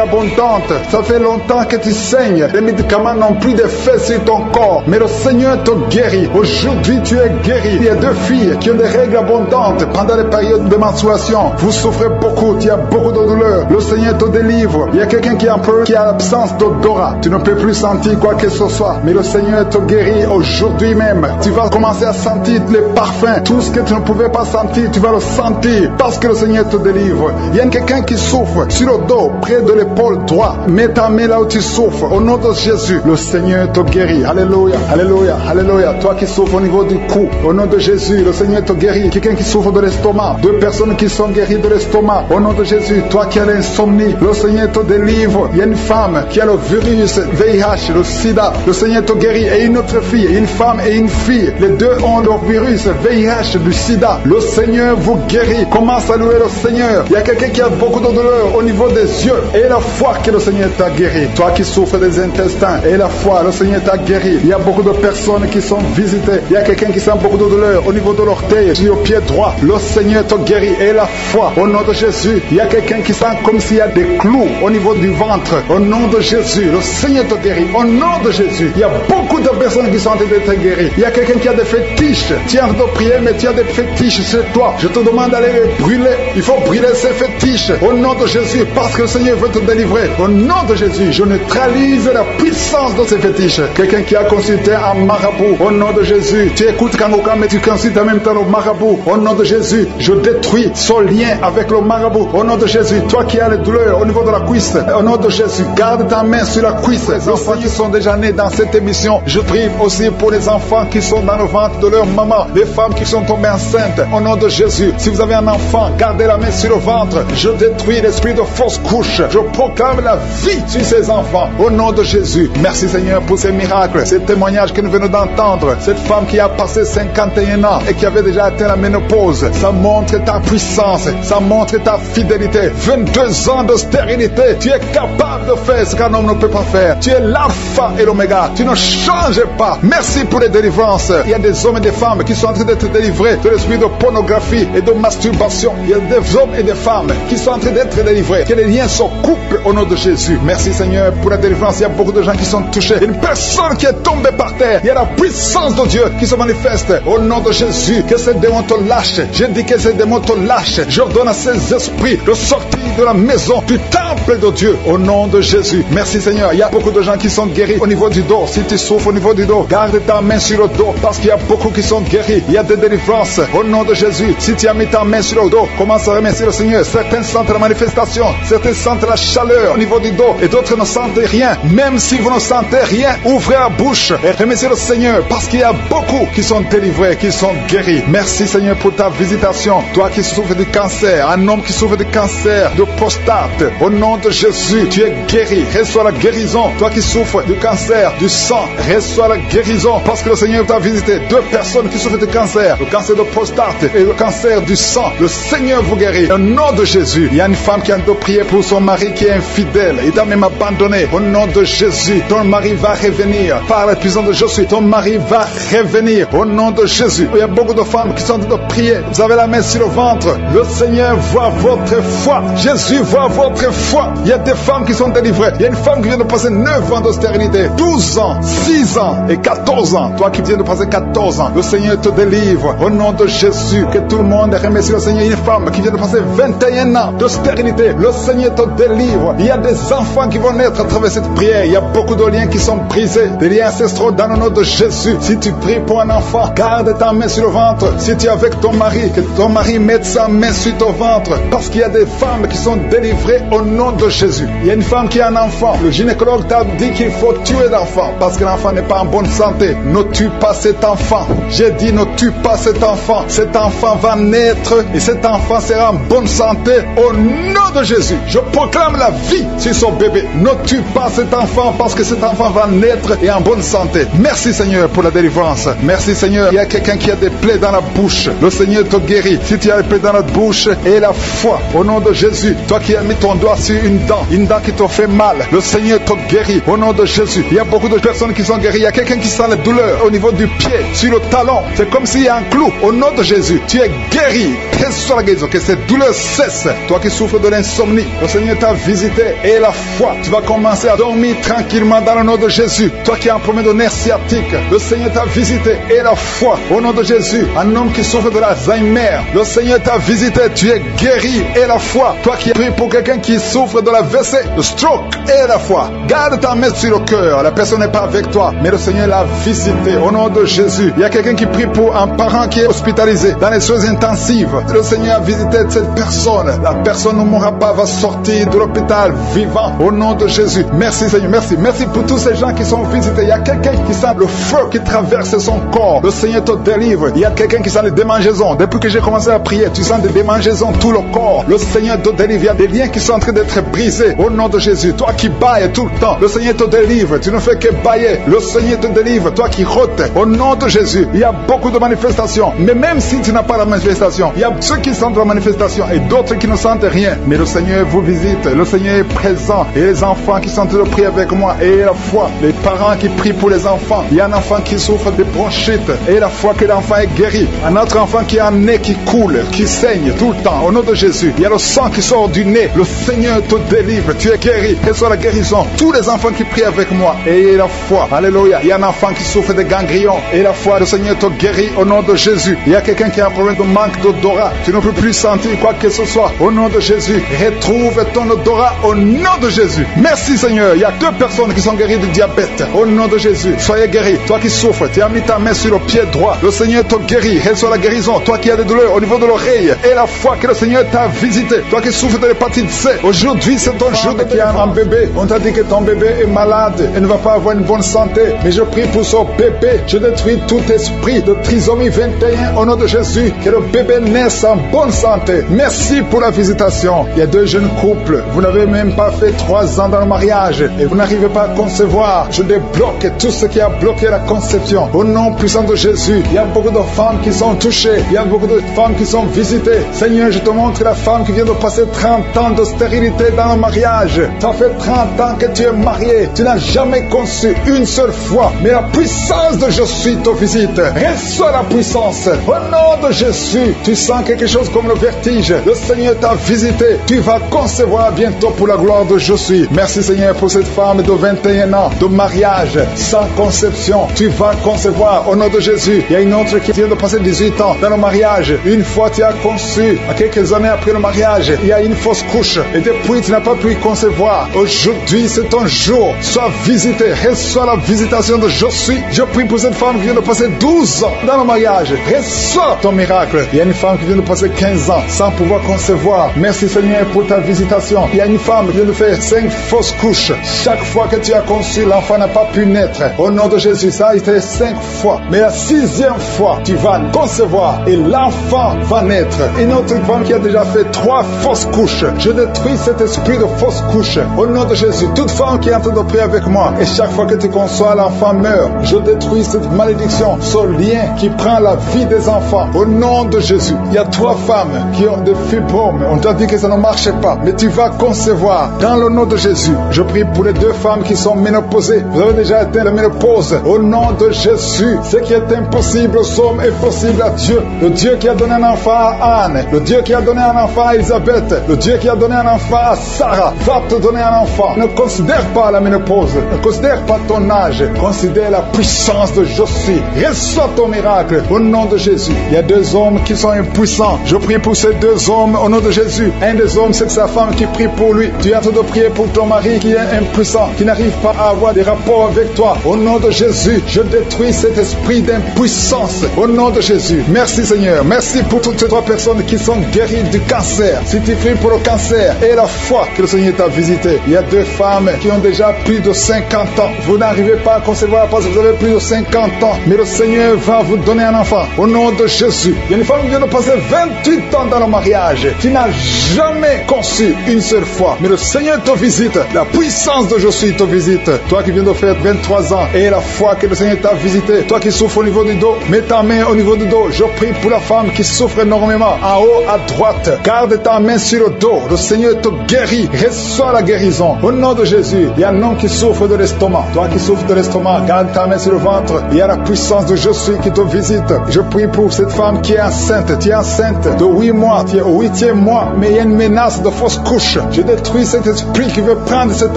abondantes. Ça fait longtemps que tu saignes. Les médicaments n'ont plus d'effet sur ton corps, mais le Seigneur te guérit. Aujourd'hui, tu es guéri. Il y a 2 filles qui ont des règles abondantes pendant les périodes de menstruation. Vous souffrez beaucoup, tu as beaucoup de douleurs. Le Seigneur te délivre. Il y a quelqu'un qui a l'absence d'odorat. Tu ne peux plus sentir quoi que ce soit, mais le Seigneur te guérit aujourd'hui même. Tu vas commencer à sentir les parfums. Tout ce que tu ne pouvais pas sentir, tu vas le sentir parce que le Seigneur te délivre. Il y a quelqu'un qui souffre sur le dos, près de l'épaule droite. Mets ta main là où tu souffres. Au nom de Jésus, le Seigneur te guérit. Alléluia, alléluia, alléluia. Toi qui souffres au niveau du cou, au nom de Jésus, le Seigneur te guérit. Quelqu'un qui souffre de l'estomac, 2 personnes qui sont guéries de l'estomac. Au nom de Jésus, toi qui as l'insomnie, le Seigneur te délivre. Il y a une femme qui a le virus VIH, le sida, le Seigneur te guérit. Et une autre fille, une femme et une fille, les 2 ont le virus VIH du sida. Le Seigneur vous guérit. Commence à louer le Seigneur. Il y a quelqu'un qui a beaucoup de douleur au niveau des yeux. Et la foi que le Seigneur t'a guéri. Toi qui souffres des intestins, et la foi, le Seigneur t'a guéri. Il y a beaucoup de personnes qui sont visitées. Il y a quelqu'un qui sent beaucoup de douleur au niveau de l'orteil, sur le pied droit. Le Seigneur te guérit. Et la foi, au nom de Jésus. Il y a quelqu'un qui sent comme s'il y a des clous au niveau du ventre. Au nom de Jésus, le Seigneur te guérit. Au nom de Jésus, il y a beaucoup de personnes qui sont en train d'être guéries. Il y a quelqu'un qui a des fétiches. Tu es en train de prier, mais tu as des fétiches chez toi. Je te demande d'aller les brûler. Il faut brûler ces fétiches. Au nom de Jésus, parce que le Seigneur veut te délivrer. Au nom de Jésus, je neutralise la puissance de ces fétiches. Quelqu'un qui a consulté un marabout. Au nom de Jésus, tu écoutes Kangoka, mais tu consultes en même temps le marabout. Au nom de Jésus, je détruis son lien avec le marabout. Au nom de Jésus, toi qui as les douleurs au niveau de la cuisse, au nom de Jésus, garde ta main sur la cuisse. Les enfants qui sont déjà nés dans cette émission, je prie aussi pour les enfants qui sont dans le ventre de leur maman, les femmes qui sont tombées enceintes. Au nom de Jésus, si vous avez un enfant, gardez la main sur le ventre. Je détruis l'esprit de fausse couche. Je proclame la vie sur ces enfants. Au nom de Jésus, merci Seigneur pour ces miracles, ces témoignages que nous venons d'entendre. Cette femme qui a passé 51 ans et qui avait déjà atteint la ménopause, ça montre ta puissance, ça montre ta fidélité. 22 ans de stérilité, tu es capable de faire ce qu'un homme ne peut pas faire. Tu es l'alpha et l'oméga, tu ne changes pas. Merci pour les délivrances. Il y a des hommes et des femmes qui sont en train d'être délivrés de l'esprit de pornographie et de masturbation. Il y a des hommes et des femmes qui sont en train d'être délivrés. Que les liens se coupent au nom de Jésus. Merci Seigneur pour la délivrance. Il y a beaucoup de gens qui sont touchés. Une personne qui est tombée par terre. Il y a la puissance de Dieu qui se manifeste au nom de Jésus. Que ces démons te lâchent. Je dis que ces démons te lâchent. J'ordonne à ces esprits de sortir de la maison du temple de Dieu au nom de Jésus. Merci Seigneur. Il y a beaucoup de gens qui sont guéris au niveau du dos. Si tu souffres au niveau du dos, garde ta main sur le dos parce qu'il y a beaucoup qui sont guéris. Il y a des délivrances au nom de Jésus. Si tu as mis ta main sur le dos, commence à remercier le Seigneur. Certains sentent la manifestation, certains sentent la chaleur au niveau du dos et d'autres ne sentent rien. Même si vous ne sentez rien, ouvrez la bouche et remerciez le Seigneur parce qu'il y a beaucoup qui sont délivrés, qui sont guéris. Merci Seigneur pour ta visitation. Toi qui souffres du cancer, un homme qui souffre du cancer de prostate, au nom de Jésus, tu es guéri. Reçois la guérison. Toi qui souffres du cancer du sang, reçois la guérison parce que le Seigneur t'a visité. 2 personnes qui souffrent du cancer, le cancer de prostate et le cancer du sang. Le Seigneur vous guérit. Au nom de Jésus, il y a une femme qui a de prier pour son mari qui est infidèle. Il t'a même abandonné. Au nom de Jésus, ton mari va revenir. Par la puissance de Jésus, ton mari va revenir. bénir. Au nom de Jésus. Il y a beaucoup de femmes qui sont en train de prier. Vous avez la main sur le ventre. Le Seigneur voit votre foi. Jésus voit votre foi. Il y a des femmes qui sont délivrées. Il y a une femme qui vient de passer 9 ans de stérilité, 12 ans, 6 ans et 14 ans. Toi qui viens de passer 14 ans, le Seigneur te délivre. Au nom de Jésus, que tout le monde remercie le Seigneur. Une femme qui vient de passer 21 ans de stérilité, le Seigneur te délivre. Il y a des enfants qui vont naître à travers cette prière. Il y a beaucoup de liens qui sont brisés, des liens ancestraux dans le nom de Jésus. Si tu pries pour un enfant, garde ta main sur le ventre. Si tu es avec ton mari, que ton mari mette sa main sur ton ventre, parce qu'il y a des femmes qui sont délivrées au nom de Jésus. Il y a une femme qui a un enfant. Le gynécologue t'a dit qu'il faut tuer l'enfant parce que l'enfant n'est pas en bonne santé. Ne tue pas cet enfant. J'ai dit ne tue pas cet enfant. Cet enfant va naître et cet enfant sera en bonne santé au nom de Jésus. Je proclame la vie sur son bébé. Ne tue pas cet enfant parce que cet enfant va naître et en bonne santé. Merci Seigneur pour la délivrance. Merci Seigneur. Il y a quelqu'un qui a des plaies dans la bouche. Le Seigneur te guérit. Si tu as des plaies dans la bouche et la foi au nom de Jésus. Toi qui as mis ton doigt sur une dent qui te fait mal, le Seigneur te guérit au nom de Jésus. Il y a beaucoup de personnes qui sont guéries. Il y a quelqu'un qui sent la douleur au niveau du pied, sur le talon. C'est comme s'il y a un clou. Au nom de Jésus, tu es guéri. Sur la guérison, que cette douleur cesse. Toi qui souffres de l'insomnie, le Seigneur t'a visité et la foi, tu vas commencer à dormir tranquillement dans le nom de Jésus. Toi qui as un problème de nerf sciatique, le Seigneur t'a visité et la foi au nom de Jésus. Un homme qui souffre de l'Alzheimer, le Seigneur t'a visité, tu es guéri et la foi. Toi qui pries pour quelqu'un qui souffre de la WC, le stroke et la foi. Garde ta main sur le cœur. La personne n'est pas avec toi, mais le Seigneur l'a visité au nom de Jésus. Il y a quelqu'un qui prie pour un parent qui est hospitalisé dans les soins intensifs. Le Seigneur a visité cette personne. La personne ne mourra pas, va sortir de l'hôpital vivant au nom de Jésus. Merci Seigneur, merci. Merci pour tous ces gens qui sont visités. Il y a quelqu'un qui sent le feu qui traverse son corps. Le Seigneur te délivre. Il y a quelqu'un qui sent les démangeaisons. Depuis que j'ai commencé à prier, tu sens des démangeaisons tout le corps. Le Seigneur te délivre. Il y a des liens qui sont en train d'être brisés au nom de Jésus. Toi qui bailles tout le temps, le Seigneur te délivre. Tu ne fais que bailler. Le Seigneur te délivre. Toi qui rotes au nom de Jésus. Il y a beaucoup de manifestations. Mais même si tu n'as pas la manifestation, il y a ceux qui sentent la manifestation et d'autres qui ne sentent rien. Mais le Seigneur vous visite. Le Seigneur est présent. Et les enfants qui sont en train de prier avec moi. Et la foi. Les parents qui prient pour les enfants. Il y a un enfant qui souffre de bronchite. Et la foi que l'enfant est guéri. Un autre enfant qui a un nez qui coule, qui saigne tout le temps. Au nom de Jésus. Il y a le sang qui sort du nez. Le Seigneur te délivre. Tu es guéri. Quelle soit la guérison. Tous les enfants qui prient avec moi. Et la foi. Alléluia. Il y a un enfant qui souffre de ganglions. Et la foi, le Seigneur te guérit au nom de Jésus. Il y a quelqu'un qui a un problème de manque d'odorat. Tu ne peux plus sentir quoi que ce soit. Au nom de Jésus. Retrouve ton odorat au nom de Jésus. Merci Seigneur. Il y a 2 personnes qui sont guéries du diabète. Au nom de Jésus. Soyez guéris. Toi qui souffres, tu as mis ta main sur le pied droit. Le Seigneur te guérit. Reçois la guérison. Toi qui as des douleurs au niveau de l'oreille. Et la foi que le Seigneur t'a visité. Toi qui souffres de l'hépatite C. Aujourd'hui, c'est ton jour de a un bébé. On t'a dit que ton bébé est malade et ne va pas avoir une bonne santé. Mais je prie pour son bébé. Je détruis tout esprit de trisomie 21 au nom de Jésus. Que le bébé naisse en bonne santé. Merci pour la visitation. Il y a 2 jeunes couples. Vous n'avez même pas fait 3 ans dans le mariage et vous n'arrivez pas à concevoir. Je débloque tout ce qui a bloqué la conception. Au nom puissant de Jésus. Il y a beaucoup de femmes qui sont touchées. Il y a beaucoup de femmes qui sont visitées. Seigneur, je te montre la femme qui vient de passer 30 ans de stérilité dans le mariage. Ça fait 30 ans que tu es marié. Tu n'as jamais conçu une seule fois. Mais la puissance de je suis te visite. Reçois la puissance. Au nom de Jésus, tu sens quelque chose comme le vertige. Le Seigneur t'a visité. Tu vas concevoir bientôt pour la gloire de je suis. Merci Seigneur pour cette femme de 21 ans de mariage sans conception. Tu vas concevoir au nom de Jésus. Il y a une autre qui vient de passer 18 ans dans le mariage. Une fois tu as conçu, à quelques années après le mariage, il y a une fausse couche. Et depuis tu n'as pas pu concevoir. Aujourd'hui c'est ton jour. Sois visité. Reçois la visitation de je suis. Je prie pour cette femme qui vient de passer 12 ans dans le mariage. Reçois ton miracle. Il y a une femme qui vient de passer 15 ans sans pouvoir concevoir. Merci Seigneur pour ta visitation. Il y a une femme qui vient de faire 5 fausses couches. Chaque fois que tu as conçu, l'enfant n'a pas pu naître. Au nom de Jésus, ça a été 5 fois. Mais la 6e fois, tu vas concevoir et l'enfant va naître. Une autre femme qui a déjà fait 3 fausses couches. Je détruis cet esprit de fausses couches. Au nom de Jésus, toute femme qui est en train de prier avec moi, et chaque fois que tu conçois, l'enfant meurt. Je détruis cette malédiction, ce lien qui prend la vie des enfants. Au nom de Jésus, il y a 3 femmes qui ont des fibromes. On t'a dit que ça ne marchait pas, mais tu vas concevoir. Dans le nom de Jésus, je prie pour les 2 femmes qui sont ménopausées. Vous avez déjà atteint la ménopause. Au nom de Jésus, Jésus, ce qui est impossible aux hommes est possible à Dieu. Le Dieu qui a donné un enfant à Anne, le Dieu qui a donné un enfant à Elisabeth, le Dieu qui a donné un enfant à Sarah, va te donner un enfant. Ne considère pas la ménopause, ne considère pas ton âge, considère la puissance de Je suis. Reçois ton miracle au nom de Jésus. Il y a 2 hommes qui sont impuissants. Je prie pour ces 2 hommes au nom de Jésus. Un des hommes, c'est sa femme qui prie pour lui. Tu es en train de prier pour ton mari qui est impuissant, qui n'arrive pas à avoir des rapports avec toi. Au nom de Jésus, je détruis cet esprit d'impuissance. Au nom de Jésus. Merci Seigneur. Merci pour toutes ces 3 personnes qui sont guéries du cancer. Si tu pries pour le cancer et la foi que le Seigneur t'a visité. Il y a 2 femmes qui ont déjà plus de 50 ans. Vous n'arrivez pas à concevoir parce que vous avez plus de 50 ans. Mais le Seigneur va vous donner un enfant. Au nom de Jésus. Il y a une femme qui vient de passer 28 ans dans le mariage. Qui n'a jamais conçu une seule fois. Mais le Seigneur te visite. La puissance de Je suis te visite. Toi qui viens de faire 23 ans et la foi que le Seigneur t'a visité. Toi qui souffres au niveau du dos. Mets ta main au niveau du dos. Je prie pour la femme qui souffre énormément. En haut à droite. Garde ta main sur le dos. Le Seigneur te guérit. Reçois la guérison. Au nom de Jésus. Il y a un homme qui souffre de l'estomac. Toi qui souffres de l'estomac. Garde ta main sur le ventre. Il y a la puissance de Je suis qui te visite. Je prie pour cette femme qui est enceinte. Tu es enceinte de 8 mois. Tu es au 8e mois. Mais il y a une menace de fausse couche. Je détruis cet esprit qui veut prendre cet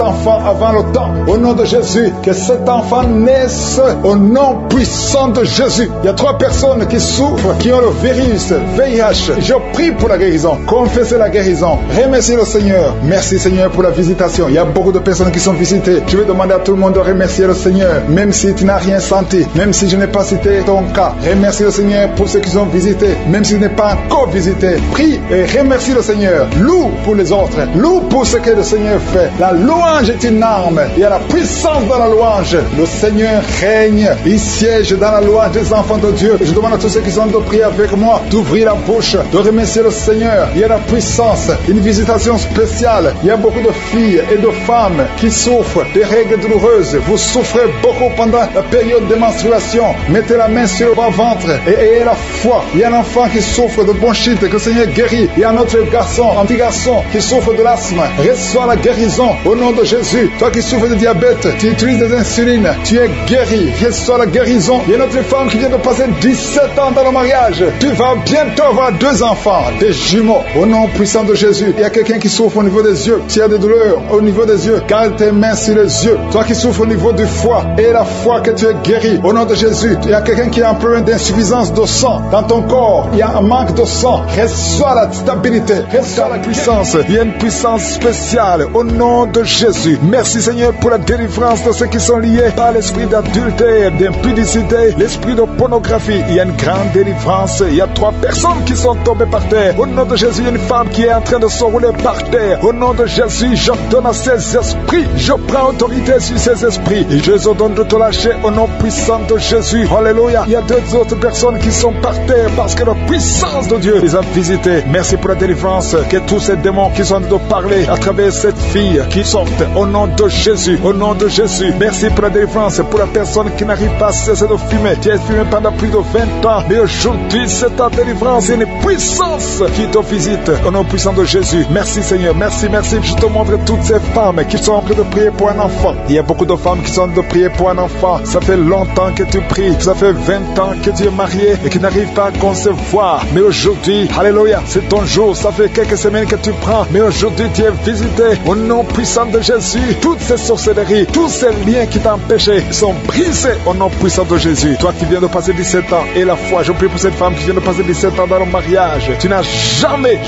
enfant avant le temps. Au nom de Jésus. Que cet enfant naisse au nom puissant de Jésus. Il y a 3 personnes qui souffrent, qui ont le virus VIH. Je prie pour la guérison. Confessez la guérison. Remerciez le Seigneur. Merci Seigneur pour la visitation. Il y a beaucoup de personnes qui sont visitées. Je vais demander à tout le monde de remercier le Seigneur. Même si tu n'as rien senti. Même si je n'ai pas cité ton cas. Remercie le Seigneur pour ceux qui sont visités. Même si tu n'es pas encore visité. Prie et remercie le Seigneur. Loue pour les autres. Loue pour ce que le Seigneur fait. La louange est une arme. Il y a la puissance dans la louange. Le Seigneur règne. Il siège dans la louange des enfants de Dieu. Je demande à tous ceux qui sont de prier avec moi d'ouvrir la bouche, de remercier le Seigneur. Il y a la puissance, une visitation spéciale. Il y a beaucoup de filles et de femmes qui souffrent des règles douloureuses. Vous souffrez beaucoup pendant la période de menstruation. Mettez la main sur le bas-ventre et ayez la foi. Il y a un enfant qui souffre de bronchite, que le Seigneur guérit. Il y a un autre garçon, un petit garçon qui souffre de l'asthme. Reçois la guérison au nom de Jésus. Toi qui souffres de diabète, tu utilises des insulines, tu es guéri. Reçois la guérison. Il y a une autre femme qui vient de passer 17 ans dans le mariage. Tu vas bientôt avoir 2 enfants, des jumeaux. Au nom puissant de Jésus. Il y a quelqu'un qui souffre au niveau des yeux. Tu as des douleurs au niveau des yeux. Garde tes mains sur les yeux. Toi qui souffres au niveau du foie et la foi que tu es guéri. Au nom de Jésus. Il y a quelqu'un qui a un problème d'insuffisance de sang dans ton corps. Il y a un manque de sang. Reçois la stabilité. Reçois la puissance. Il y a une puissance spéciale au nom de Jésus. Merci Seigneur pour la délivrance de ceux qui sont liés par l'esprit d'adultère, d'impudicité, l'esprit de pornographie. Il y a une grande délivrance. Il y a 3 personnes qui sont tombées par terre. Au nom de Jésus, il y a une femme qui est en train de se rouler par terre. Au nom de Jésus, j'ordonne à ces esprits. Je prends autorité sur ces esprits. Et je les ordonne de te lâcher au nom puissant de Jésus. Alléluia. Il y a 2 autres personnes qui sont par terre parce que la puissance de Dieu les a visités. Merci pour la délivrance. Que tous ces démons qui sont en train de parler à travers cette fille qui sortent au nom de Jésus. Au nom de Jésus. Merci pour la délivrance. Pour la personne qui n'arrive pas à cesser de fumer. Tu as fumé pendant plus de 20 ans. Mais aujourd'hui, c'est ta délivrance et une puissance qui te visite. Au nom puissant de Jésus. Merci Seigneur. Merci, merci. Je te montre toutes ces femmes qui sont en train de prier pour un enfant. Il y a beaucoup de femmes qui sont en train de prier pour un enfant. Ça fait longtemps que tu pries. Ça fait 20 ans que tu es marié et qui n'arrive pas à concevoir. Mais aujourd'hui, alléluia, c'est ton jour. Ça fait quelques semaines que tu prends. Mais aujourd'hui, tu es visité. Au nom puissant de Jésus. Toutes ces sorcelleries, tous ces liens qui t'empêchaient sont brisés au nom puissant de Jésus. Toi qui viens de passer 17 ans et la foi, je prie pour cette femme qui vient de passer 17 ans dans le mariage. Tu n'as jamais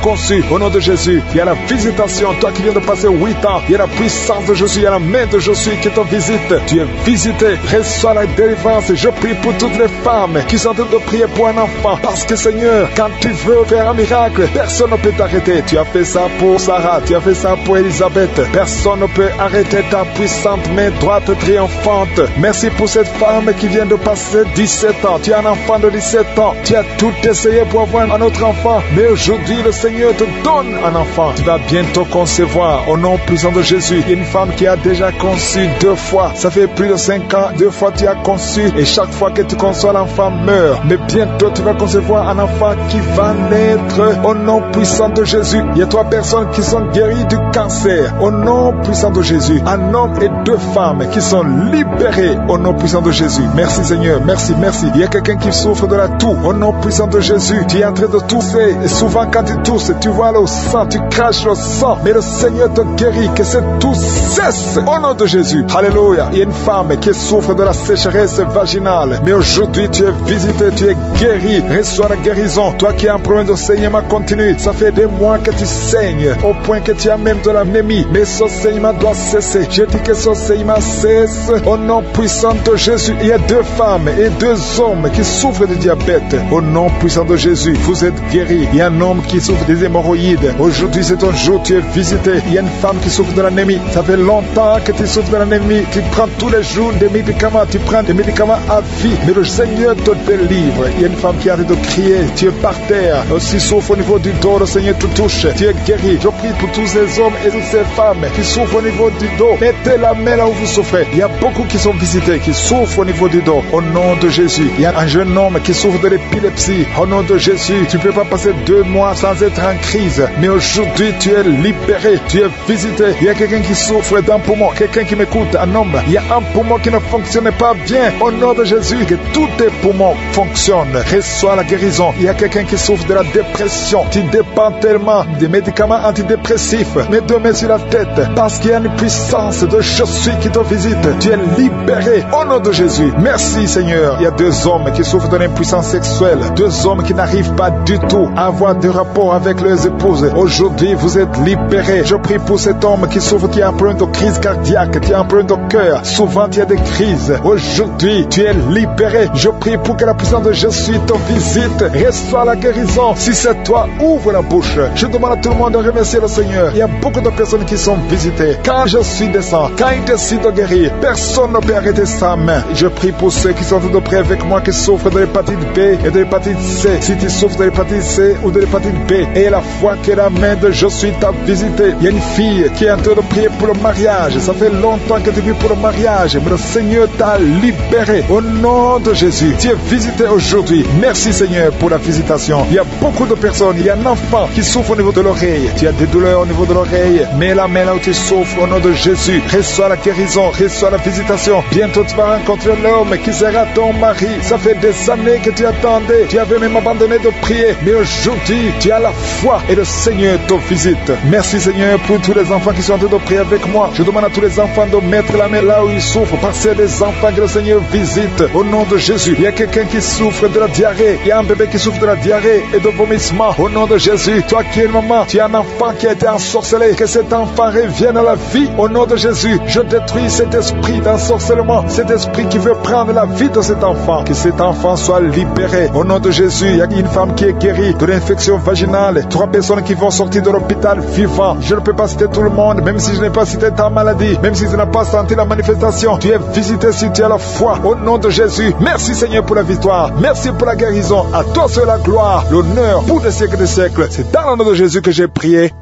conçu. Au nom de Jésus, il y a la visitation. Toi qui viens de passer 8 ans, il y a la puissance de Jésus, il y a la main de Jésus qui te visite. Tu es visité. Reçois la délivrance. Je prie pour toutes les femmes qui sont en train de prier pour un enfant. Parce que Seigneur, quand tu veux faire un miracle, personne ne peut t'arrêter. Tu as fait ça pour Sarah, tu as fait ça pour Elisabeth. Personne ne peut arrêter ta puissante main droite triomphante. Merci pour cette femme qui vient de passer 17 ans. Tu as un enfant de 17 ans. Tu as tout essayé pour avoir un autre enfant. Mais aujourd'hui, le Seigneur te donne un enfant. Tu vas bientôt concevoir au nom puissant de Jésus. Il y a une femme qui a déjà conçu 2 fois. Ça fait plus de 5 ans. 2 fois tu as conçu. Et chaque fois que tu conçois, l'enfant meurt. Mais bientôt, tu vas concevoir un enfant qui va naître au nom puissant de Jésus. Il y a 3 personnes qui sont guéries du cancer au nom puissant de Jésus. Un homme et 2 femmes qui sont libérés au nom puissant de Jésus. Jésus. Merci Seigneur, merci, merci. Il y a quelqu'un qui souffre de la toux. Au nom puissant de Jésus, tu es en train de tousser. Et souvent quand tu tousses, tu vois le sang, tu craches le sang. Mais le Seigneur te guérit, que cette toux cesse. Au nom de Jésus. Alléluia. Il y a une femme qui souffre de la sécheresse vaginale. Mais aujourd'hui, tu es visité, tu es guéri. Reçois la guérison. Toi qui as un problème de saignement continu, ça fait des mois que tu saignes, au point que tu as même de l'anémie. Mais ce saignement doit cesser. Je dis que ce saignement cesse. Au nom puissant de Jésus, il y a 2 femmes et 2 hommes qui souffrent de diabète. Au nom puissant de Jésus, vous êtes guéris. Il y a un homme qui souffre des hémorroïdes. Aujourd'hui, c'est ton jour, tu es visité. Il y a une femme qui souffre de l'anémie. Ça fait longtemps que tu souffres de l'anémie. Tu prends tous les jours des médicaments. Tu prends des médicaments à vie. Mais le Seigneur te délivre. Il y a une femme qui arrête de crier. Tu es par terre. Aussi souffre au niveau du dos. Le Seigneur te touche. Tu es guéri. Je prie pour tous ces hommes et toutes ces femmes qui souffrent au niveau du dos. Mettez la main là où vous souffrez. Il y a beaucoup qui sont visités, qui souffrent au niveau du dos. Au nom de Jésus. Il y a un jeune homme qui souffre de l'épilepsie. Au nom de Jésus, tu ne peux pas passer 2 mois sans être en crise. Mais aujourd'hui, tu es libéré. Tu es visité. Il y a quelqu'un qui souffre d'un poumon. Quelqu'un qui m'écoute, un homme. Il y a un poumon qui ne fonctionne pas bien. Au nom de Jésus, que tous tes poumons fonctionnent. Reçois la guérison. Il y a quelqu'un qui souffre de la dépression. Tu dépends tellement des médicaments antidépressifs. Mets 2 mains sur la tête. Parce qu'il y a une puissance de je suis qui te visite. Tu es libéré. Au nom de Jésus. Merci Seigneur. Il y a 2 hommes qui souffrent de l'impuissance sexuelle. 2 hommes qui n'arrivent pas du tout à avoir de rapport avec leurs épouses. Aujourd'hui, vous êtes libérés. Je prie pour cet homme qui souffre, qui a un problème de crise cardiaque, qui a un problème de cœur. Souvent, il y a des crises. Aujourd'hui, tu es libéré. Je prie pour que la puissance de Jésus te visite. Reçois la guérison. Si c'est toi, ouvre la bouche. Je demande à tout le monde de remercier le Seigneur. Il y a beaucoup de personnes qui sont visitées. Quand je suis descend, quand il décide de guérir, personne ne peut arrêter sa main. Je prie pour ceux qui sont de près avec moi, qui souffrent de l'hépatite B et de l'hépatite C. Si tu souffres de l'hépatite C ou de l'hépatite B, et la foi que la main de je suis t'a visité. Il y a une fille qui est en train de prier pour le mariage. Ça fait longtemps que tu pries pour le mariage, mais le Seigneur t'a libéré. Au nom de Jésus, tu es visité aujourd'hui. Merci Seigneur pour la visitation. Il y a beaucoup de personnes. Il y a un enfant qui souffre au niveau de l'oreille. Tu as des douleurs au niveau de l'oreille. Mets la main là où tu souffres au nom de Jésus. Reçois la guérison, reçois la visitation. Bientôt tu vas rencontrer l'homme qui sera ton mari. Ça fait des années que tu attendais. Tu avais même abandonné de prier. Mais aujourd'hui, tu as la foi et le Seigneur te visite. Merci Seigneur pour tous les enfants qui sont en train de prier avec moi. Je demande à tous les enfants de mettre la main là où ils souffrent. Parce que des enfants que le Seigneur visite. Au nom de Jésus, il y a quelqu'un qui souffre de la diarrhée. Il y a un bébé qui souffre de la diarrhée et de vomissement. Au nom de Jésus, toi qui es une maman, tu as un enfant qui a été ensorcelé. Que cet enfant revienne à la vie. Au nom de Jésus, je détruis cet esprit d'ensorcellement. Cet esprit qui veut prendre la vie de cet enfant. Que cet enfant soit libéré. Au nom de Jésus, il y a une femme qui est guérie de l'infection vaginale. 3 personnes qui vont sortir de l'hôpital vivant. Je ne peux pas citer tout le monde, même si je n'ai pas cité ta maladie, même si tu n'as pas senti la manifestation. Tu es visité si tu as la foi. Au nom de Jésus, merci Seigneur pour la victoire. Merci pour la guérison. À toi seul la gloire, l'honneur pour des siècles et des siècles. C'est dans le nom de Jésus que j'ai prié.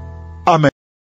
Amen.